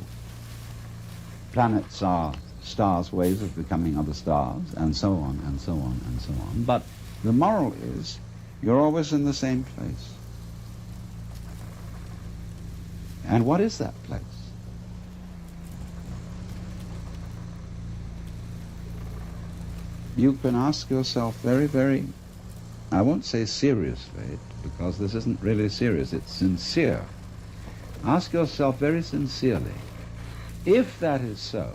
S1: planets are stars' ways of becoming other stars, and so on, and so on, and so on. But the moral is, you're always in the same place. And what is that place? You can ask yourself very, very, I won't say seriously, because this isn't really serious, it's sincere. Ask yourself very sincerely, if that is so,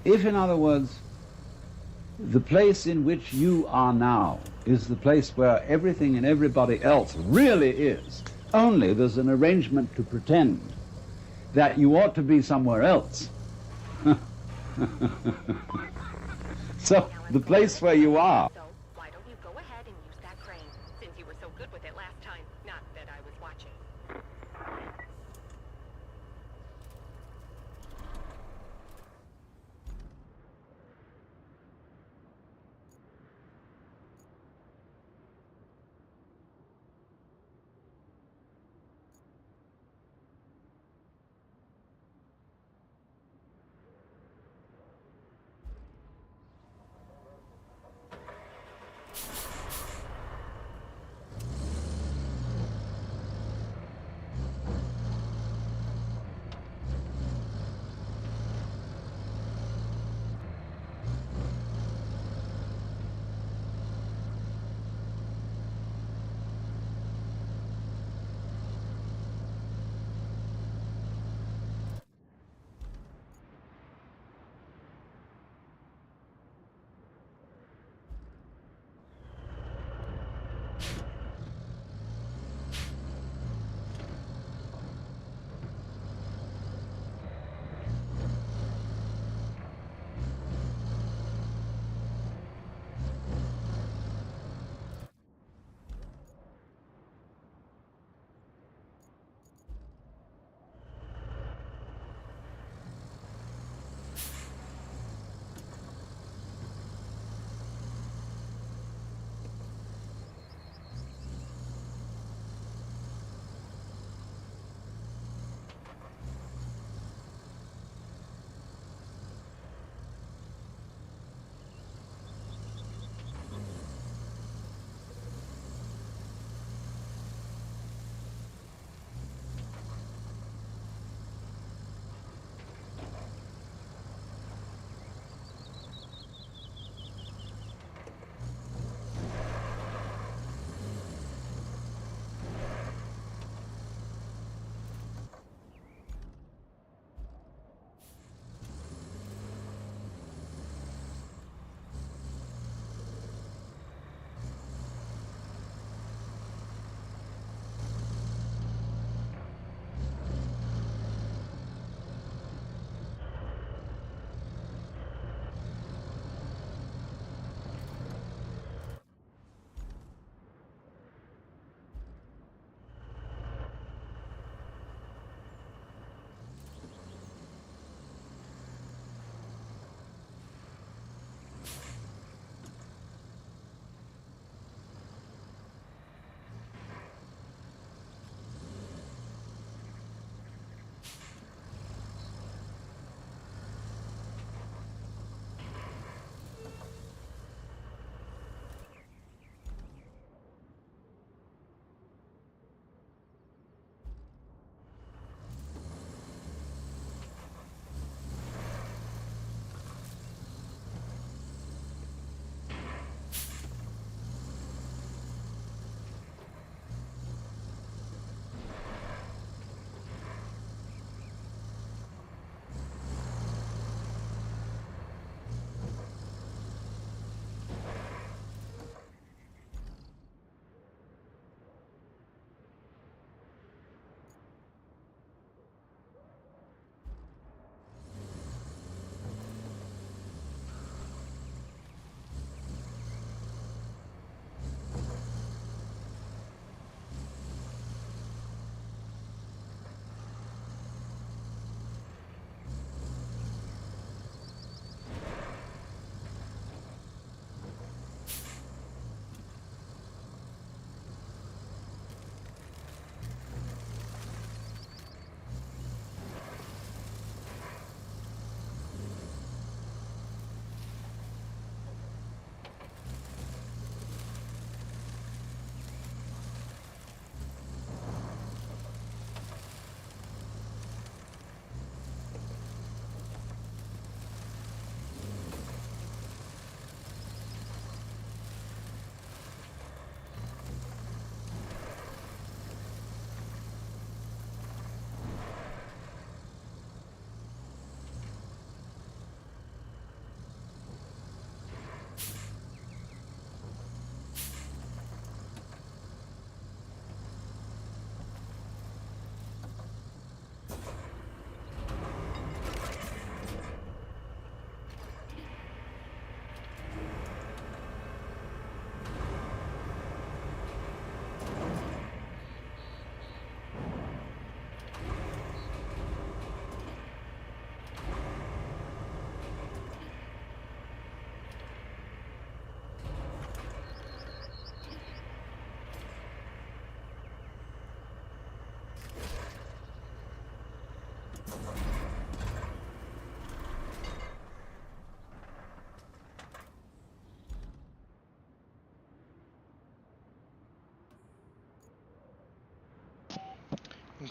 S1: if, in other words, the place in which you are now is the place where everything and everybody else really is, only there's an arrangement to pretend that you ought to be somewhere else. So, the place where you are.
S2: So, why don't you go ahead and use that crane, since you were so good with it last time? Not that I was watching.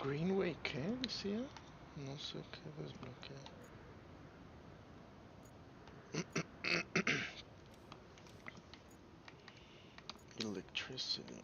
S3: Greenway, ¿qué decía? No sé qué desbloquea. Electricity.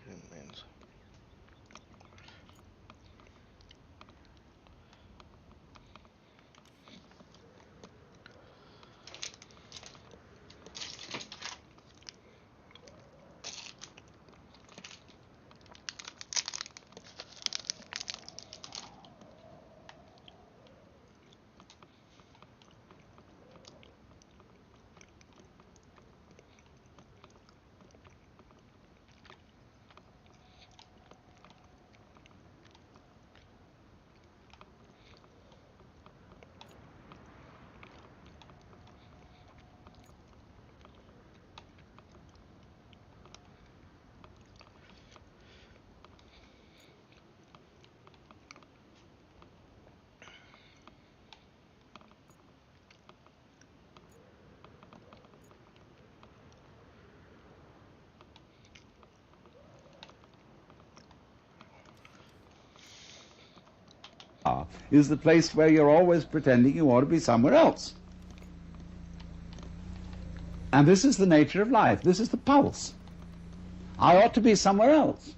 S3: Inmenso.
S1: Is the place where you're always pretending you ought to be somewhere else. And this is the nature of life. This is the pulse. I ought to be somewhere else.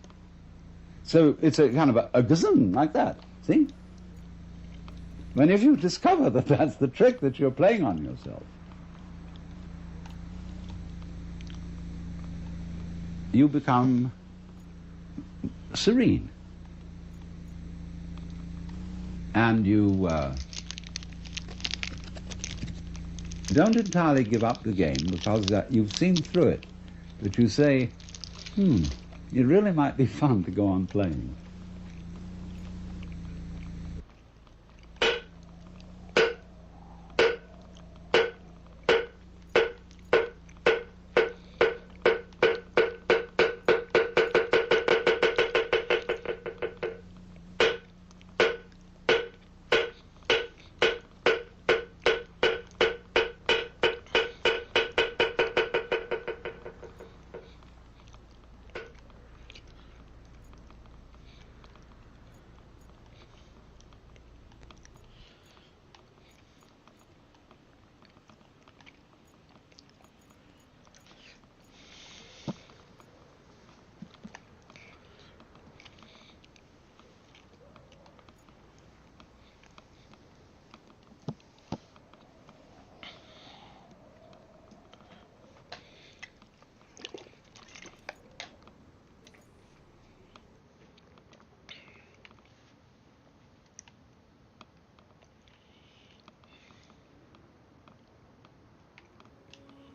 S1: So it's a kind of a gazum like that. See? When if you discover that that's the trick that you're playing on yourself, you become serene. And you don't entirely give up the game because you've seen through it. But you say, it really might be fun to go on playing.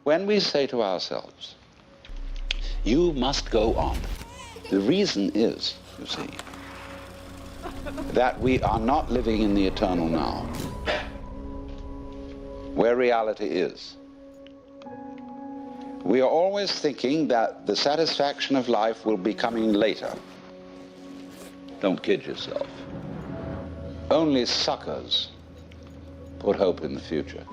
S1: When we say to ourselves, you must go on, the reason is, you see, that we are not living in the eternal now, where reality is. We are always thinking that the satisfaction of life will be coming later. Don't kid yourself. Only suckers put hope in the future.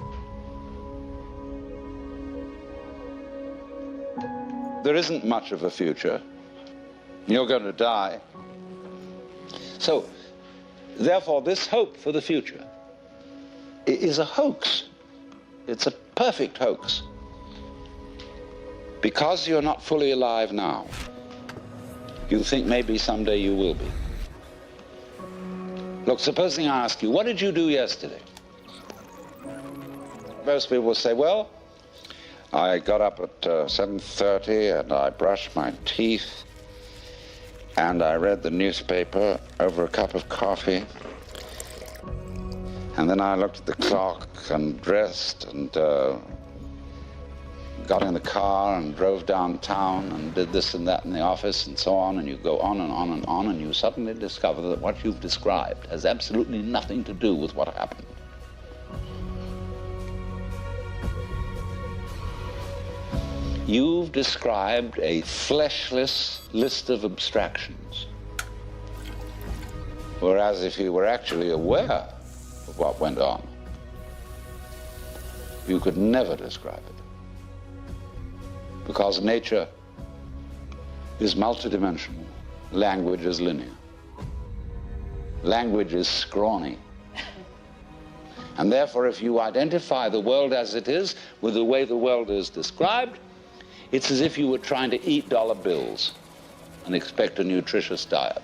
S1: There isn't much of a future. You're going to die. So, therefore, this hope for the future is a hoax. It's a perfect hoax. Because you're not fully alive now, you think maybe someday you will be. Look, supposing I ask you, what did you do yesterday? Most people will say, well, I got up at 7:30 and I brushed my teeth and I read the newspaper over a cup of coffee, and then I looked at the clock and dressed and got in the car and drove downtown and did this and that in the office and so on, and you go on and on and on, and you suddenly discover that what you've described has absolutely nothing to do with what happened. You've described a fleshless list of abstractions, whereas if you were actually aware of what went on, you could never describe it. Because nature is multidimensional, language is linear. Language is scrawny. And therefore, if you identify the world as it is with the way the world is described, it's as if you were trying to eat dollar bills and expect a nutritious diet.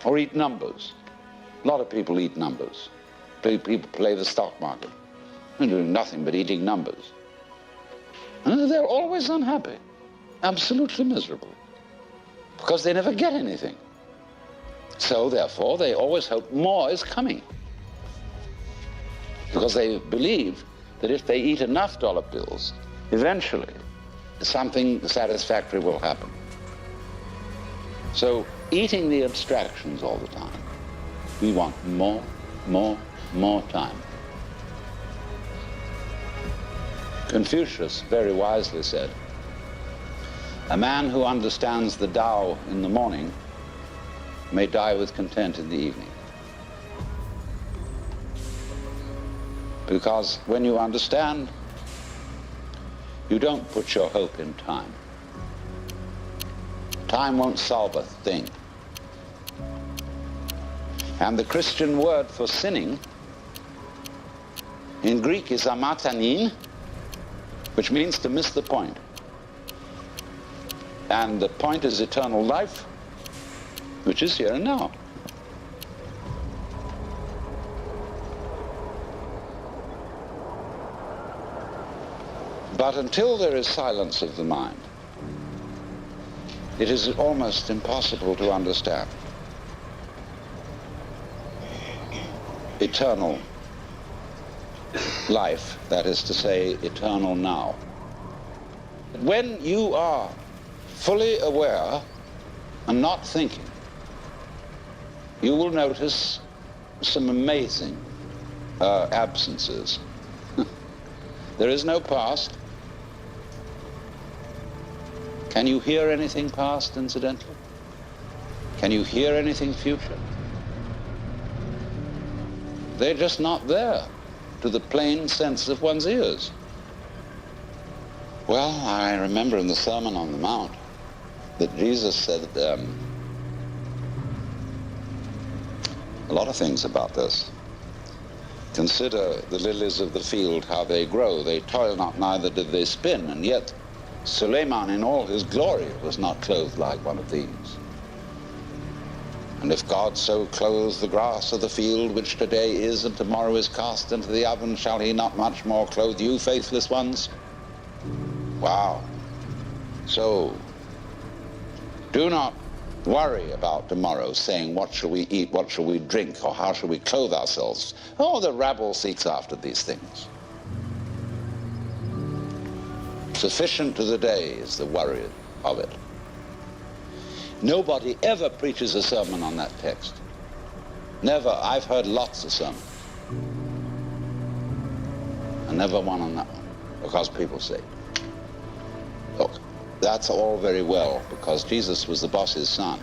S1: Or eat numbers. A lot of people eat numbers. People play the stock market. They're doing nothing but eating numbers. And they're always unhappy, absolutely miserable, because they never get anything. So therefore, they always hope more is coming, because they believe that if they eat enough dollar bills, eventually something satisfactory will happen. So eating the abstractions all the time, we want more time. Confucius very wisely said, a man who understands the Tao in the morning may die with content in the evening. Because when you understand, you don't put your hope in time. Time won't solve a thing. And the Christian word for sinning in Greek is amatanin, which means to miss the point. And the point is eternal life, which is here and now. But until there is silence of the mind, it is almost impossible to understand eternal life, that is to say, eternal now. When you are fully aware and not thinking, you will notice some amazing absences. There is no past. Can you hear anything past, incidentally? Can you hear anything future? They're just not there to the plain sense of one's ears. Well, I remember in the Sermon on the Mount that Jesus said a lot of things about this. Consider the lilies of the field, how they grow. They toil not, neither do they spin. And yet Suleiman in all his glory was not clothed like one of these. And if God so clothes the grass of the field, which today is and tomorrow is cast into the oven, shall he not much more clothe you, faithless ones? Wow. So, do not worry about tomorrow, saying, what shall we eat, what shall we drink, or how shall we clothe ourselves? Oh, the rabble seeks after these things. Sufficient to the day is the worry of it. Nobody ever preaches a sermon on that text. Never. I've heard lots of sermons. And never one on that one, because people say, look, that's all very well, because Jesus was the boss's son.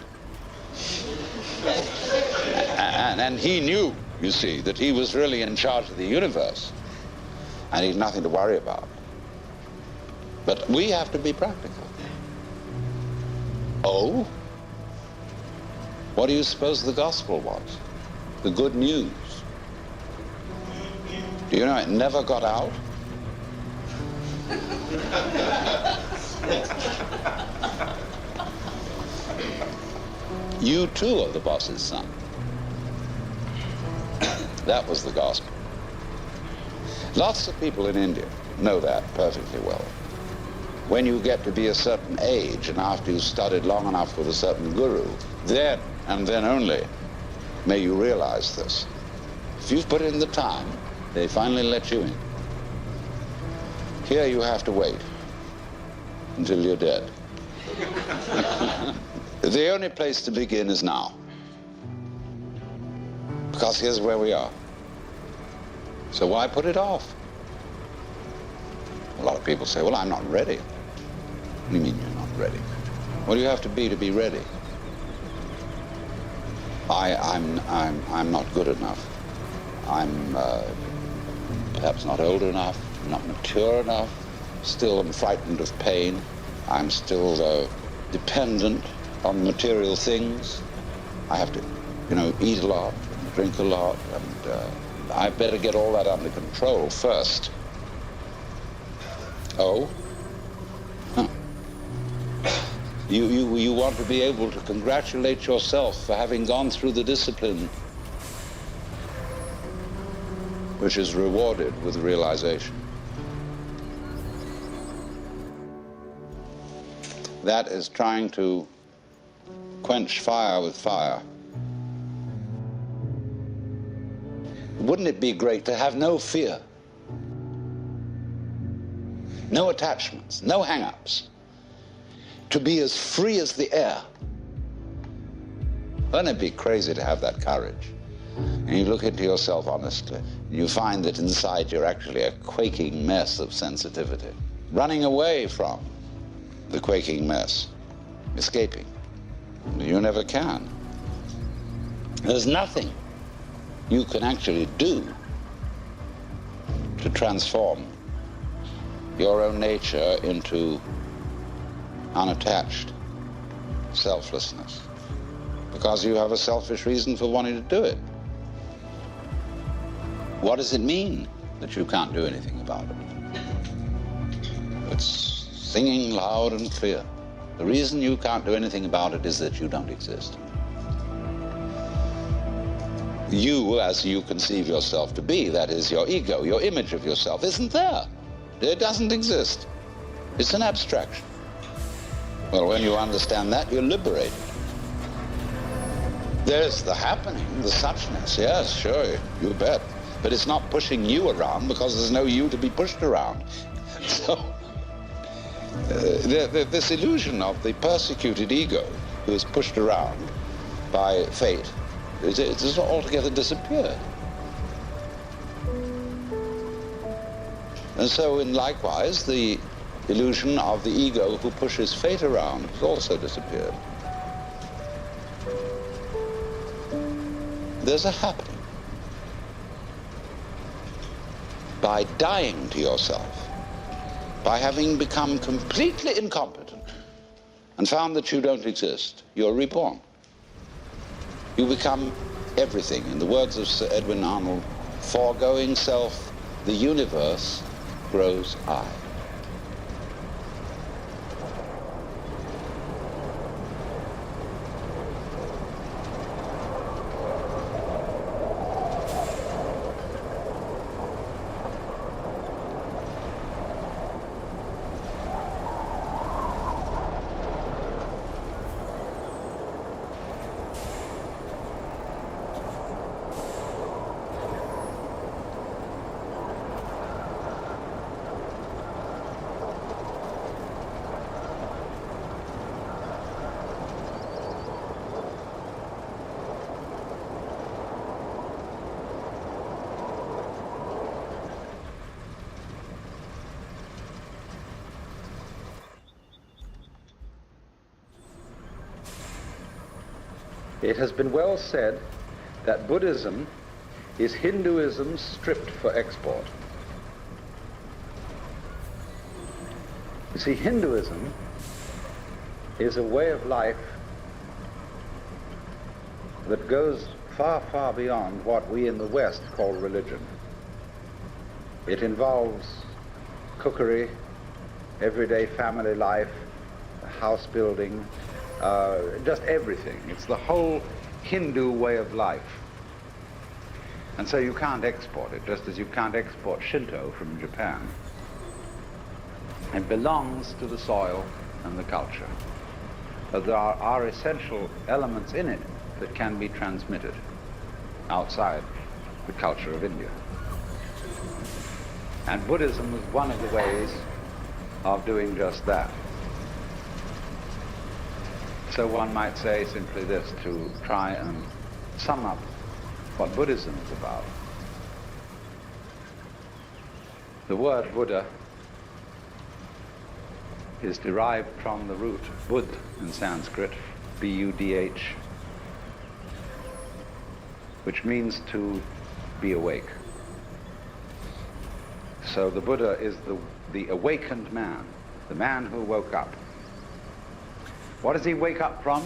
S1: And he knew, you see, that he was really in charge of the universe, and he'd nothing to worry about. But we have to be practical. Oh? What do you suppose the gospel was? The good news. Do you know it never got out? You too are the boss's son. That was the gospel. Lots of people in India know that perfectly well. When you get to be a certain age, and after you've studied long enough with a certain guru, then, and then only, may you realize this. If you've put in the time, they finally let you in. Here you have to wait until you're dead. The only place to begin is now. Because here's where we are. So why put it off? A lot of people say, well, I'm not ready. What do you mean you're not ready? What do you have to be ready? I'm not good enough. I'm perhaps not old enough, not mature enough, still am frightened of pain. I'm still dependent on material things. I have to, eat a lot, drink a lot, and I better get all that under control first. Oh? Huh. You want to be able to congratulate yourself for having gone through the discipline which is rewarded with realization. That is trying to quench fire with fire. Wouldn't it be great to have no fear? No attachments, no hang-ups. To be as free as the air. Wouldn't it be crazy to have that courage? And you look into yourself honestly, and you find that inside you're actually a quaking mess of sensitivity. Running away from the quaking mess. Escaping. You never can. There's nothing you can actually do to transform your own nature into unattached selflessness, because you have a selfish reason for wanting to do it. What does it mean that you can't do anything about it? It's singing loud and clear. The reason you can't do anything about it is that you don't exist. You, as you conceive yourself to be, that is your ego, your image of yourself, isn't there. It doesn't exist. It's an abstraction. Well, when you understand that, you're liberated. There's the happening, the suchness, yes, sure, you bet. But it's not pushing you around because there's no you to be pushed around. So, this illusion of the persecuted ego who is pushed around by fate, it's altogether disappeared. And so, likewise, the illusion of the ego who pushes fate around has also disappeared. There's a happening. By dying to yourself, by having become completely incompetent and found that you don't exist, you're reborn. You become everything. In the words of Sir Edwin Arnold, foregoing self, the universe grows I. It has been well said that Buddhism is Hinduism stripped for export. You see, Hinduism is a way of life that goes far, far beyond what we in the West call religion. It involves cookery, everyday family life, house building, just everything. It's the whole Hindu way of life. And so you can't export it, just as you can't export Shinto from Japan. It belongs to the soil and the culture. But there are essential elements in it that can be transmitted outside the culture of India. And Buddhism is one of the ways of doing just that. So one might say simply this, to try and sum up what Buddhism is about. The word Buddha is derived from the root Bud in Sanskrit, B-U-D-H, which means to be awake. So the Buddha is the awakened man, the man who woke up. What does he wake up from?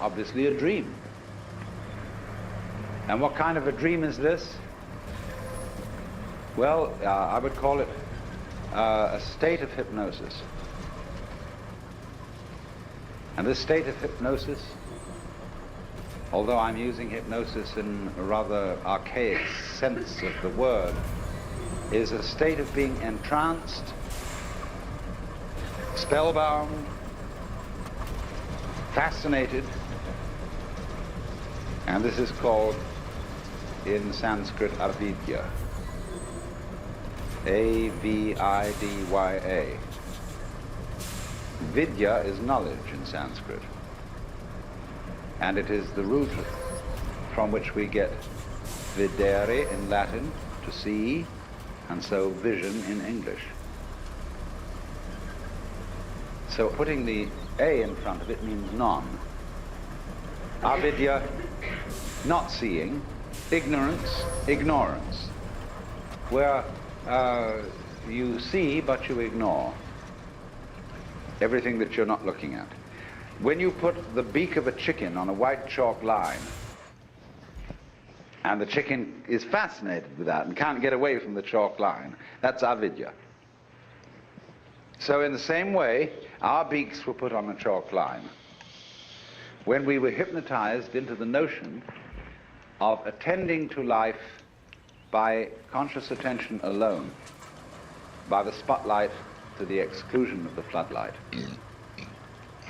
S1: Obviously a dream. And what kind of a dream is this? Well, I would call it a state of hypnosis. And this state of hypnosis, although I'm using hypnosis in a rather archaic sense of the word, is a state of being entranced, spellbound, fascinated, and this is called in Sanskrit avidya, A-V-I-D-Y-A. Vidya is knowledge in Sanskrit, and it is the root from which we get videre in Latin, to see, and so vision in English. So putting the A in front of it means non. Avidya, not seeing, ignorance, ignorance, where you see but you ignore everything that you're not looking at. When you put the beak of a chicken on a white chalk line, and the chicken is fascinated with that and can't get away from the chalk line, that's avidya. So in the same way, our beaks were put on a chalk line when we were hypnotized into the notion of attending to life by conscious attention alone, by the spotlight to the exclusion of the floodlight.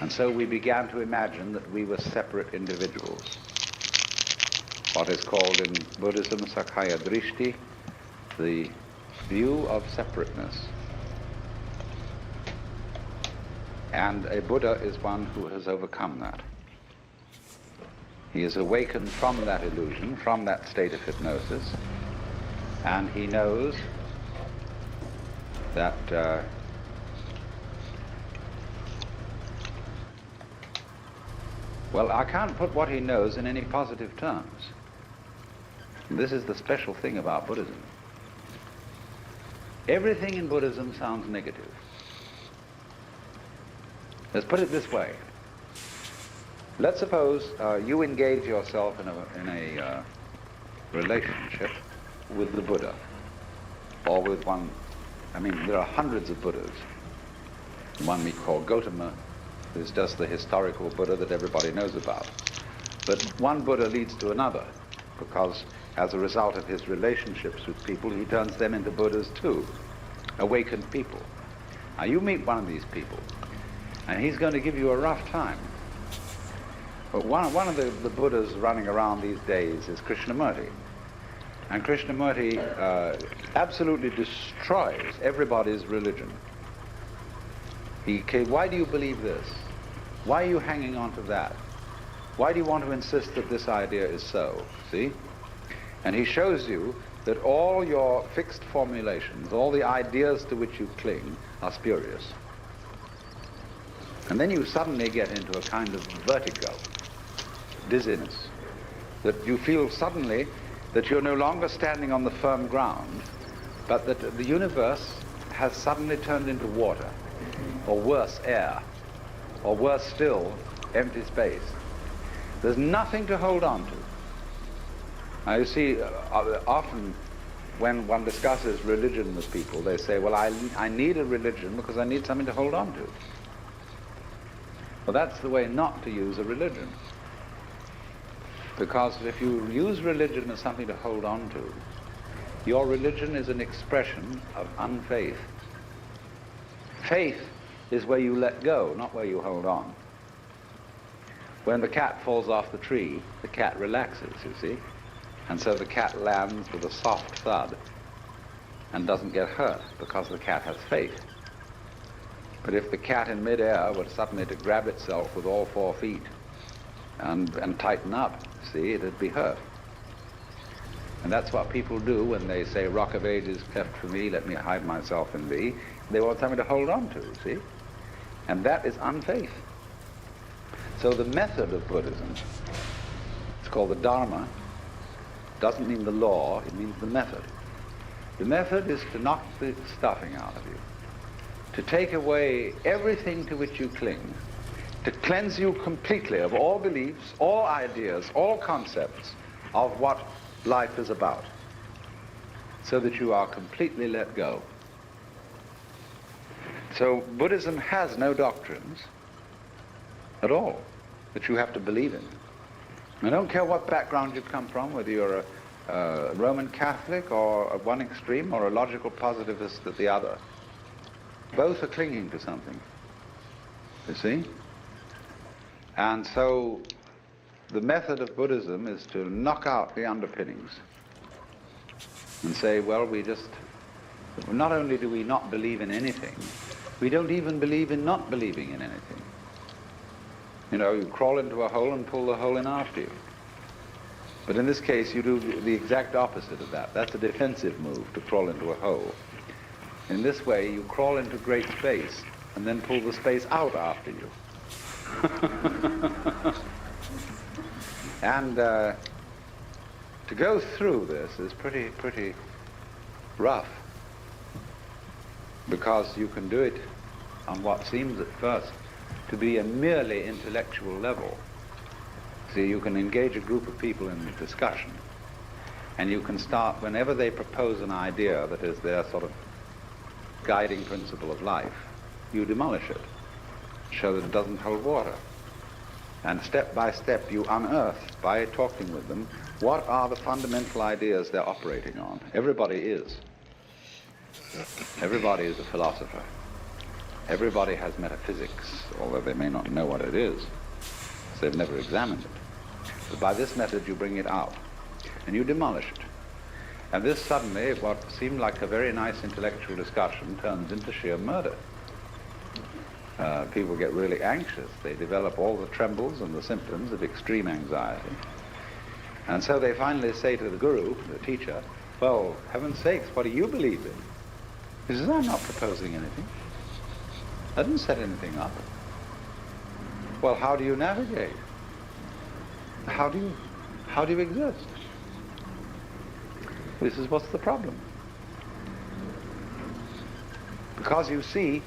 S1: And so we began to imagine that we were separate individuals. What is called in Buddhism Sakhaya Drishti, the view of separateness. And a Buddha is one who has overcome that. He is awakened from that illusion, from that state of hypnosis, and he knows that well, I can't put what he knows in any positive terms. This is the special thing about Buddhism. Everything in Buddhism sounds negative. Let's put it this way. Let's suppose you engage yourself in a relationship with the Buddha, or with one. I mean, there are hundreds of Buddhas. One we call Gautama is just the historical Buddha that everybody knows about. But one Buddha leads to another, because as a result of his relationships with people, he turns them into Buddhas too, awakened people. Now you meet one of these people, and he's going to give you a rough time. But one of the Buddhas running around these days is Krishnamurti. And Krishnamurti absolutely destroys everybody's religion. Why do you believe this? Why are you hanging on to that? Why do you want to insist that this idea is so? See? And he shows you that all your fixed formulations, all the ideas to which you cling, are spurious. And then you suddenly get into a kind of vertigo. dizziness, that you feel suddenly that you're no longer standing on the firm ground, but that the universe has suddenly turned into water, or worse, air, or worse still, empty space. There's nothing to hold on to. Now you see, often when one discusses religion with people, they say, well, I need a religion because I need something to hold on to. Well, that's the way not to use a religion. Because if you use religion as something to hold on to, your religion is an expression of unfaith. Faith is where you let go, not where you hold on. When the cat falls off the tree, the cat relaxes, you see. And so the cat lands with a soft thud and doesn't get hurt because the cat has faith. But if the cat in midair were suddenly to grab itself with all 4 feet and tighten up, see, it'd be hurt. And that's what people do when they say, rock of ages cleft for me, let me hide myself in thee. They want something to hold on to, see? And that is unfaith. So the method of Buddhism, it's called the Dharma, doesn't mean the law, it means the method. The method is to knock the stuffing out of you, to take away everything to which you cling, to cleanse you completely of all beliefs, all ideas, all concepts of what life is about, so that you are completely let go. So Buddhism has no doctrines at all that you have to believe in. I don't care what background you come from, whether you're a Roman Catholic or at one extreme or a logical positivist at the other. Both are clinging to something, you see? And so the method of Buddhism is to knock out the underpinnings and say, well, not only do we not believe in anything, we don't even believe in not believing in anything. You know, you crawl into a hole and pull the hole in after you. But in this case, you do the exact opposite of that. That's a defensive move, to crawl into a hole. In this way, you crawl into great space and then pull the space out after you. And to go through this is pretty rough, because you can do it on what seems at first to be a merely intellectual level. See, you can engage a group of people in discussion, and you can start, whenever they propose an idea that is their sort of guiding principle of life, you demolish it, show that it doesn't hold water. And step by step you unearth, by talking with them, what are the fundamental ideas they're operating on. Everybody is. Everybody is a philosopher. Everybody has metaphysics, although they may not know what it is, because they've never examined it. But by this method you bring it out, and you demolish it. And this suddenly, what seemed like a very nice intellectual discussion, turns into sheer murder. People get really anxious. They develop all the trembles and the symptoms of extreme anxiety. And so they finally say to the guru, the teacher, well, heaven's sakes, what do you believe in? He says, I'm not proposing anything. I didn't set anything up. Well, how do you navigate? How do you exist? This is what's the problem. Because you see,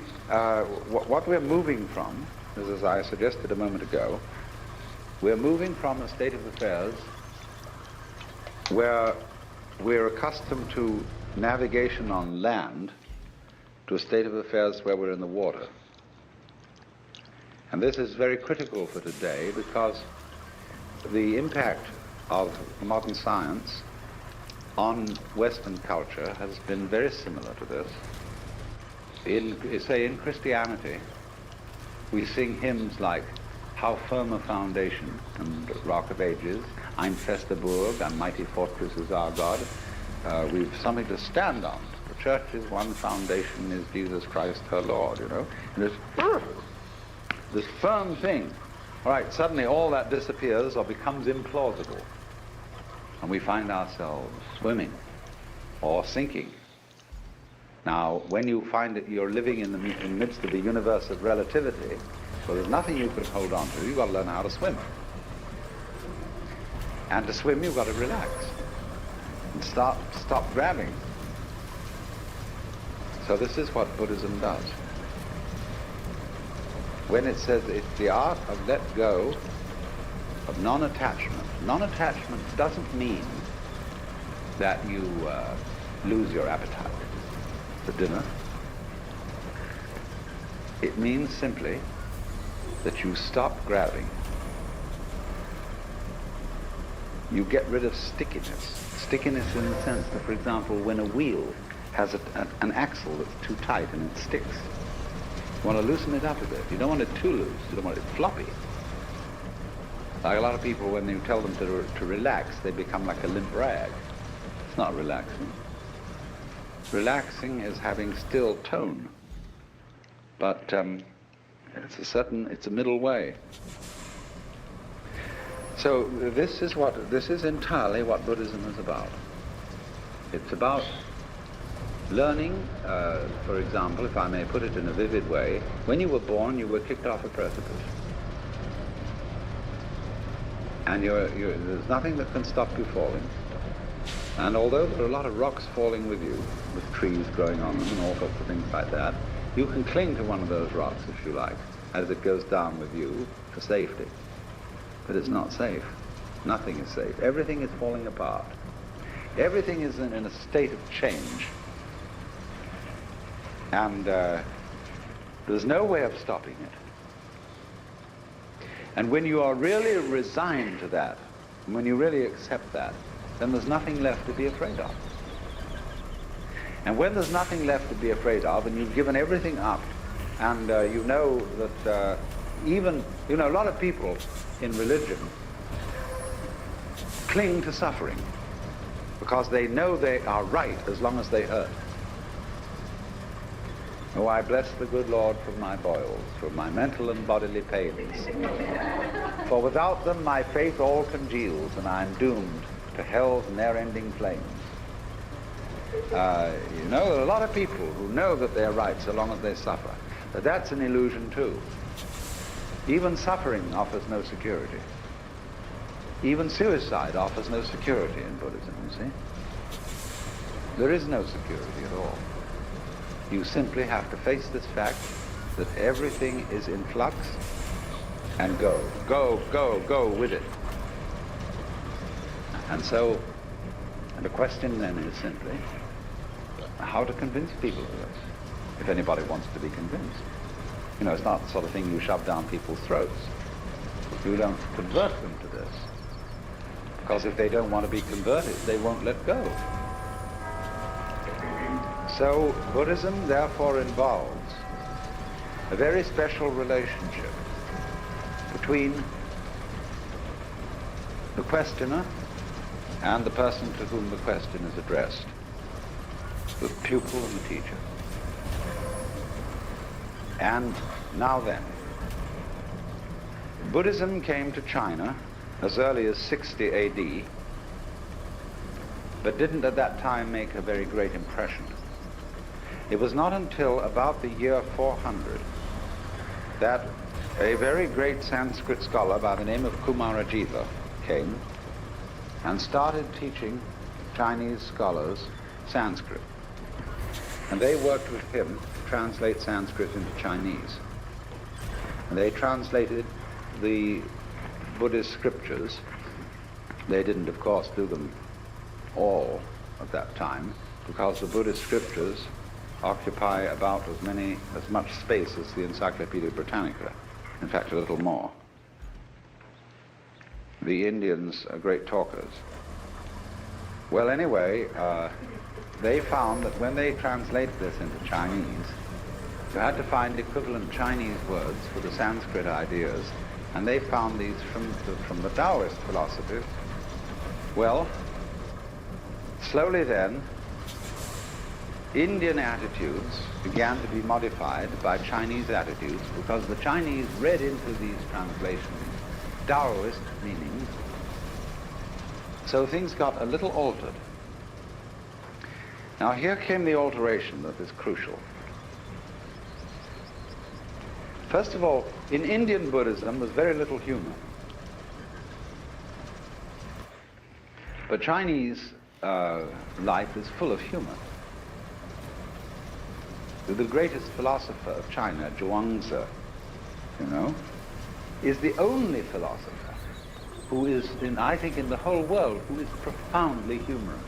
S1: what we're moving from, as I suggested a moment ago, we're moving from a state of affairs where we're accustomed to navigation on land to a state of affairs where we're in the water. And this is very critical for today, because the impact of modern science on Western culture has been very similar to this. In Christianity, we sing hymns like How Firm a Foundation and Rock of Ages, Ein fester Burg, a mighty fortress is our God. We've something to stand on. The church's one foundation is Jesus Christ, her Lord, you know. And this firm thing. All right, suddenly all that disappears or becomes implausible. And we find ourselves swimming or sinking. Now, when you find that you're living in the midst of the universe of relativity, well, there's nothing you can hold on to. You've got to learn how to swim. And to swim, you've got to relax and stop grabbing. So this is what Buddhism does. When it says it's the art of let go, of non-attachment. Non-attachment doesn't mean that you lose your appetite for dinner. It means simply that you stop grabbing. You get rid of stickiness. Stickiness in the sense that, for example, when a wheel has an axle that's too tight and it sticks, you want to loosen it up a bit. You don't want it too loose. You don't want it floppy. Like a lot of people, when you tell them to relax, they become like a limp rag. It's not relaxing. Relaxing is having still tone. But it's a middle way. So this is entirely what Buddhism is about. It's about learning, for example, if I may put it in a vivid way, when you were born, you were kicked off a precipice. And there's nothing that can stop you falling. And although there are a lot of rocks falling with you, with trees growing on them and all sorts of things like that, you can cling to one of those rocks, if you like, as it goes down with you for safety. But it's not safe. Nothing is safe. Everything is falling apart. Everything is in a state of change. And there's no way of stopping it. And when you are really resigned to that, and when you really accept that, then there's nothing left to be afraid of. And when there's nothing left to be afraid of, and you've given everything up, and you know that a lot of people in religion cling to suffering because they know they are right as long as they hurt. Oh, I bless the good Lord for my boils, for my mental and bodily pains. For without them my faith all congeals, and I am doomed to hell's ne'er-ending flames. There are a lot of people who know that they're right so long as they suffer. But that's an illusion too. Even suffering offers no security. Even suicide offers no security in Buddhism, you see. There is no security at all. You simply have to face this fact that everything is in flux and go with it. And so the question then is simply how to convince people of this, if anybody wants to be convinced. It's not the sort of thing you shove down people's throats. You don't convert them to this. Because if they don't want to be converted, they won't let go. So Buddhism therefore involves a very special relationship between the questioner and the person to whom the question is addressed, the pupil and the teacher. And now then, Buddhism came to China as early as 60 AD, but didn't at that time make a very great impression. It was not until about the year 400 that a very great Sanskrit scholar by the name of Kumarajiva came and started teaching Chinese scholars Sanskrit. And they worked with him to translate Sanskrit into Chinese. And they translated the Buddhist scriptures. They didn't, of course, do them all at that time, because the Buddhist scriptures occupy about as much space as the Encyclopedia Britannica. In fact, a little more. The Indians are great talkers. Well, anyway, they found that when they translated this into Chinese, you had to find equivalent Chinese words for the Sanskrit ideas, and they found these from the Taoist philosophy. Well, slowly then, Indian attitudes began to be modified by Chinese attitudes, because the Chinese read into these translations Taoist meanings. So things got a little altered. Now here came the alteration that is crucial. First of all, in Indian Buddhism there's very little humor. But Chinese life is full of humor. The greatest philosopher of China, Zhuangzi, is the only philosopher who is, I think, in the whole world, who is profoundly humorous.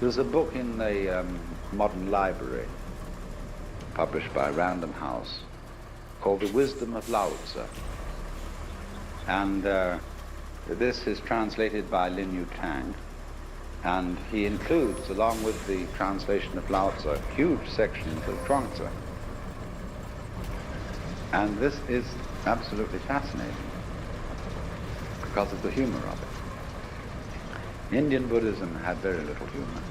S1: There's a book in the modern library, published by Random House, called The Wisdom of Lao Tzu. And this is translated by Lin Yu Tang, and he includes, along with the translation of Lao Tzu, huge sections of Zhuangzi. And this is absolutely fascinating because of the humor of it. Indian Buddhism had very little humor.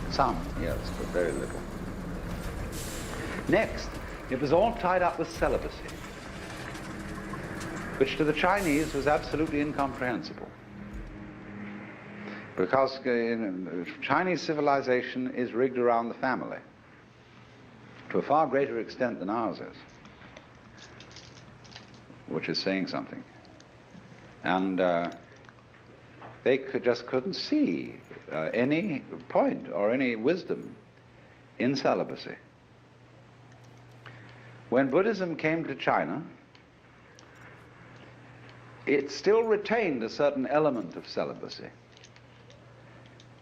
S1: Some, yes, but very little. Next, it was all tied up with celibacy, which to the Chinese was absolutely incomprehensible. Because Chinese civilization is rigged around the family to a far greater extent than ours is, which is saying something. And they just couldn't see any point or any wisdom in celibacy. When Buddhism came to China, it still retained a certain element of celibacy,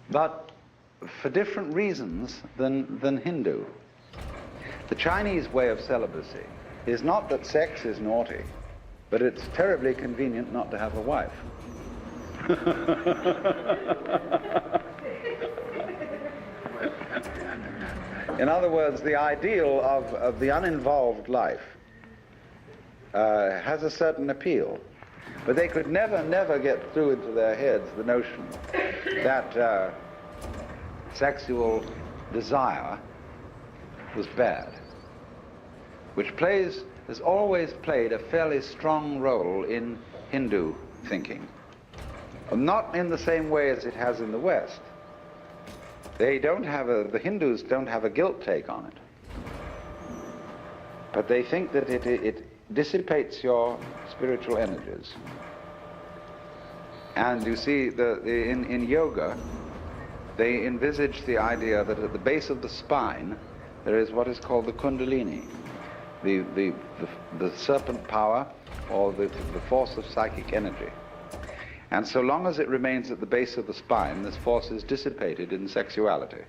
S1: but for different reasons than Hindu. The Chinese way of celibacy is not that sex is naughty, but it's terribly convenient not to have a wife. In other words, the ideal of the uninvolved life has a certain appeal, but they could never get through into their heads the notion that sexual desire was bad, which has always played a fairly strong role in Hindu thinking. Not in the same way as it has in the West. The Hindus don't have a guilt take on it. But they think that it dissipates your spiritual energies. And you see, in yoga, they envisage the idea that at the base of the spine, there is what is called the kundalini, the serpent power, or the force of psychic energy. And so long as it remains at the base of the spine, this force is dissipated in sexuality.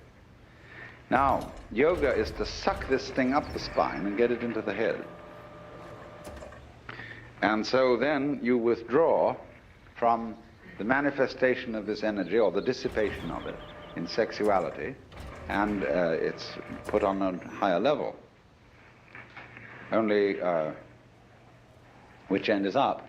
S1: Now, yoga is to suck this thing up the spine and get it into the head. And so then you withdraw from the manifestation of this energy, or the dissipation of it, in sexuality, and it's put on a higher level. Only which end is up.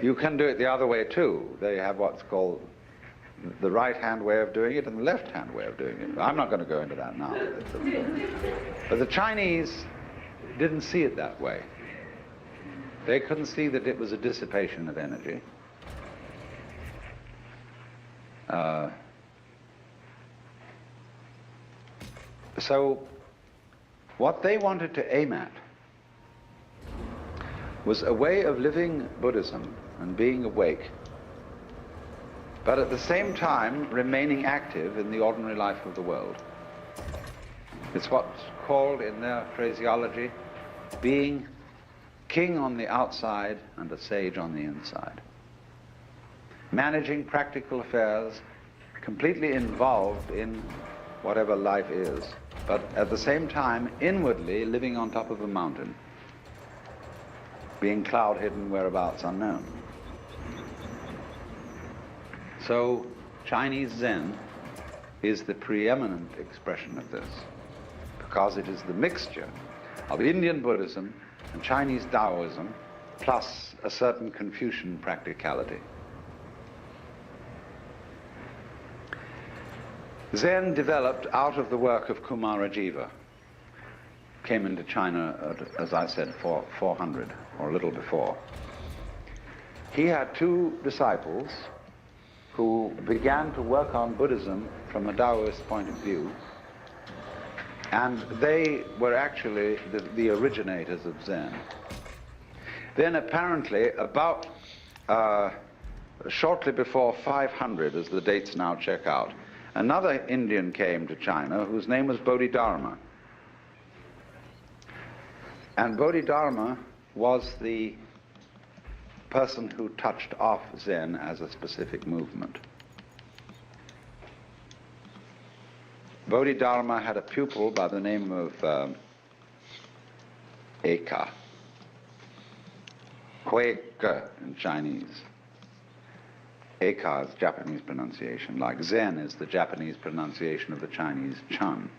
S1: You can do it the other way too. They have what's called the right-hand way of doing it and the left-hand way of doing it. I'm not going to go into that now. But the Chinese didn't see it that way. They couldn't see that it was a dissipation of energy. So what they wanted to aim at was a way of living Buddhism and being awake, but at the same time remaining active in the ordinary life of the world. It's what's called, in their phraseology, being king on the outside and a sage on the inside. Managing practical affairs, completely involved in whatever life is, but at the same time inwardly living on top of a mountain, being cloud hidden, whereabouts unknown. So Chinese Zen is the preeminent expression of this, because it is the mixture of Indian Buddhism and Chinese Taoism plus a certain Confucian practicality. Zen developed out of the work of Kumarajiva, came into China, as I said, 400 or a little before. He had two disciples who began to work on Buddhism from a Taoist point of view, and they were actually the originators of Zen. Then apparently about shortly before 500, as the dates now check out, another Indian came to China whose name was Bodhidharma. And Bodhidharma was the person who touched off Zen as a specific movement. Bodhidharma had a pupil by the name of Eka, Huike in Chinese. Eka is Japanese pronunciation, like Zen is the Japanese pronunciation of the Chinese Chan.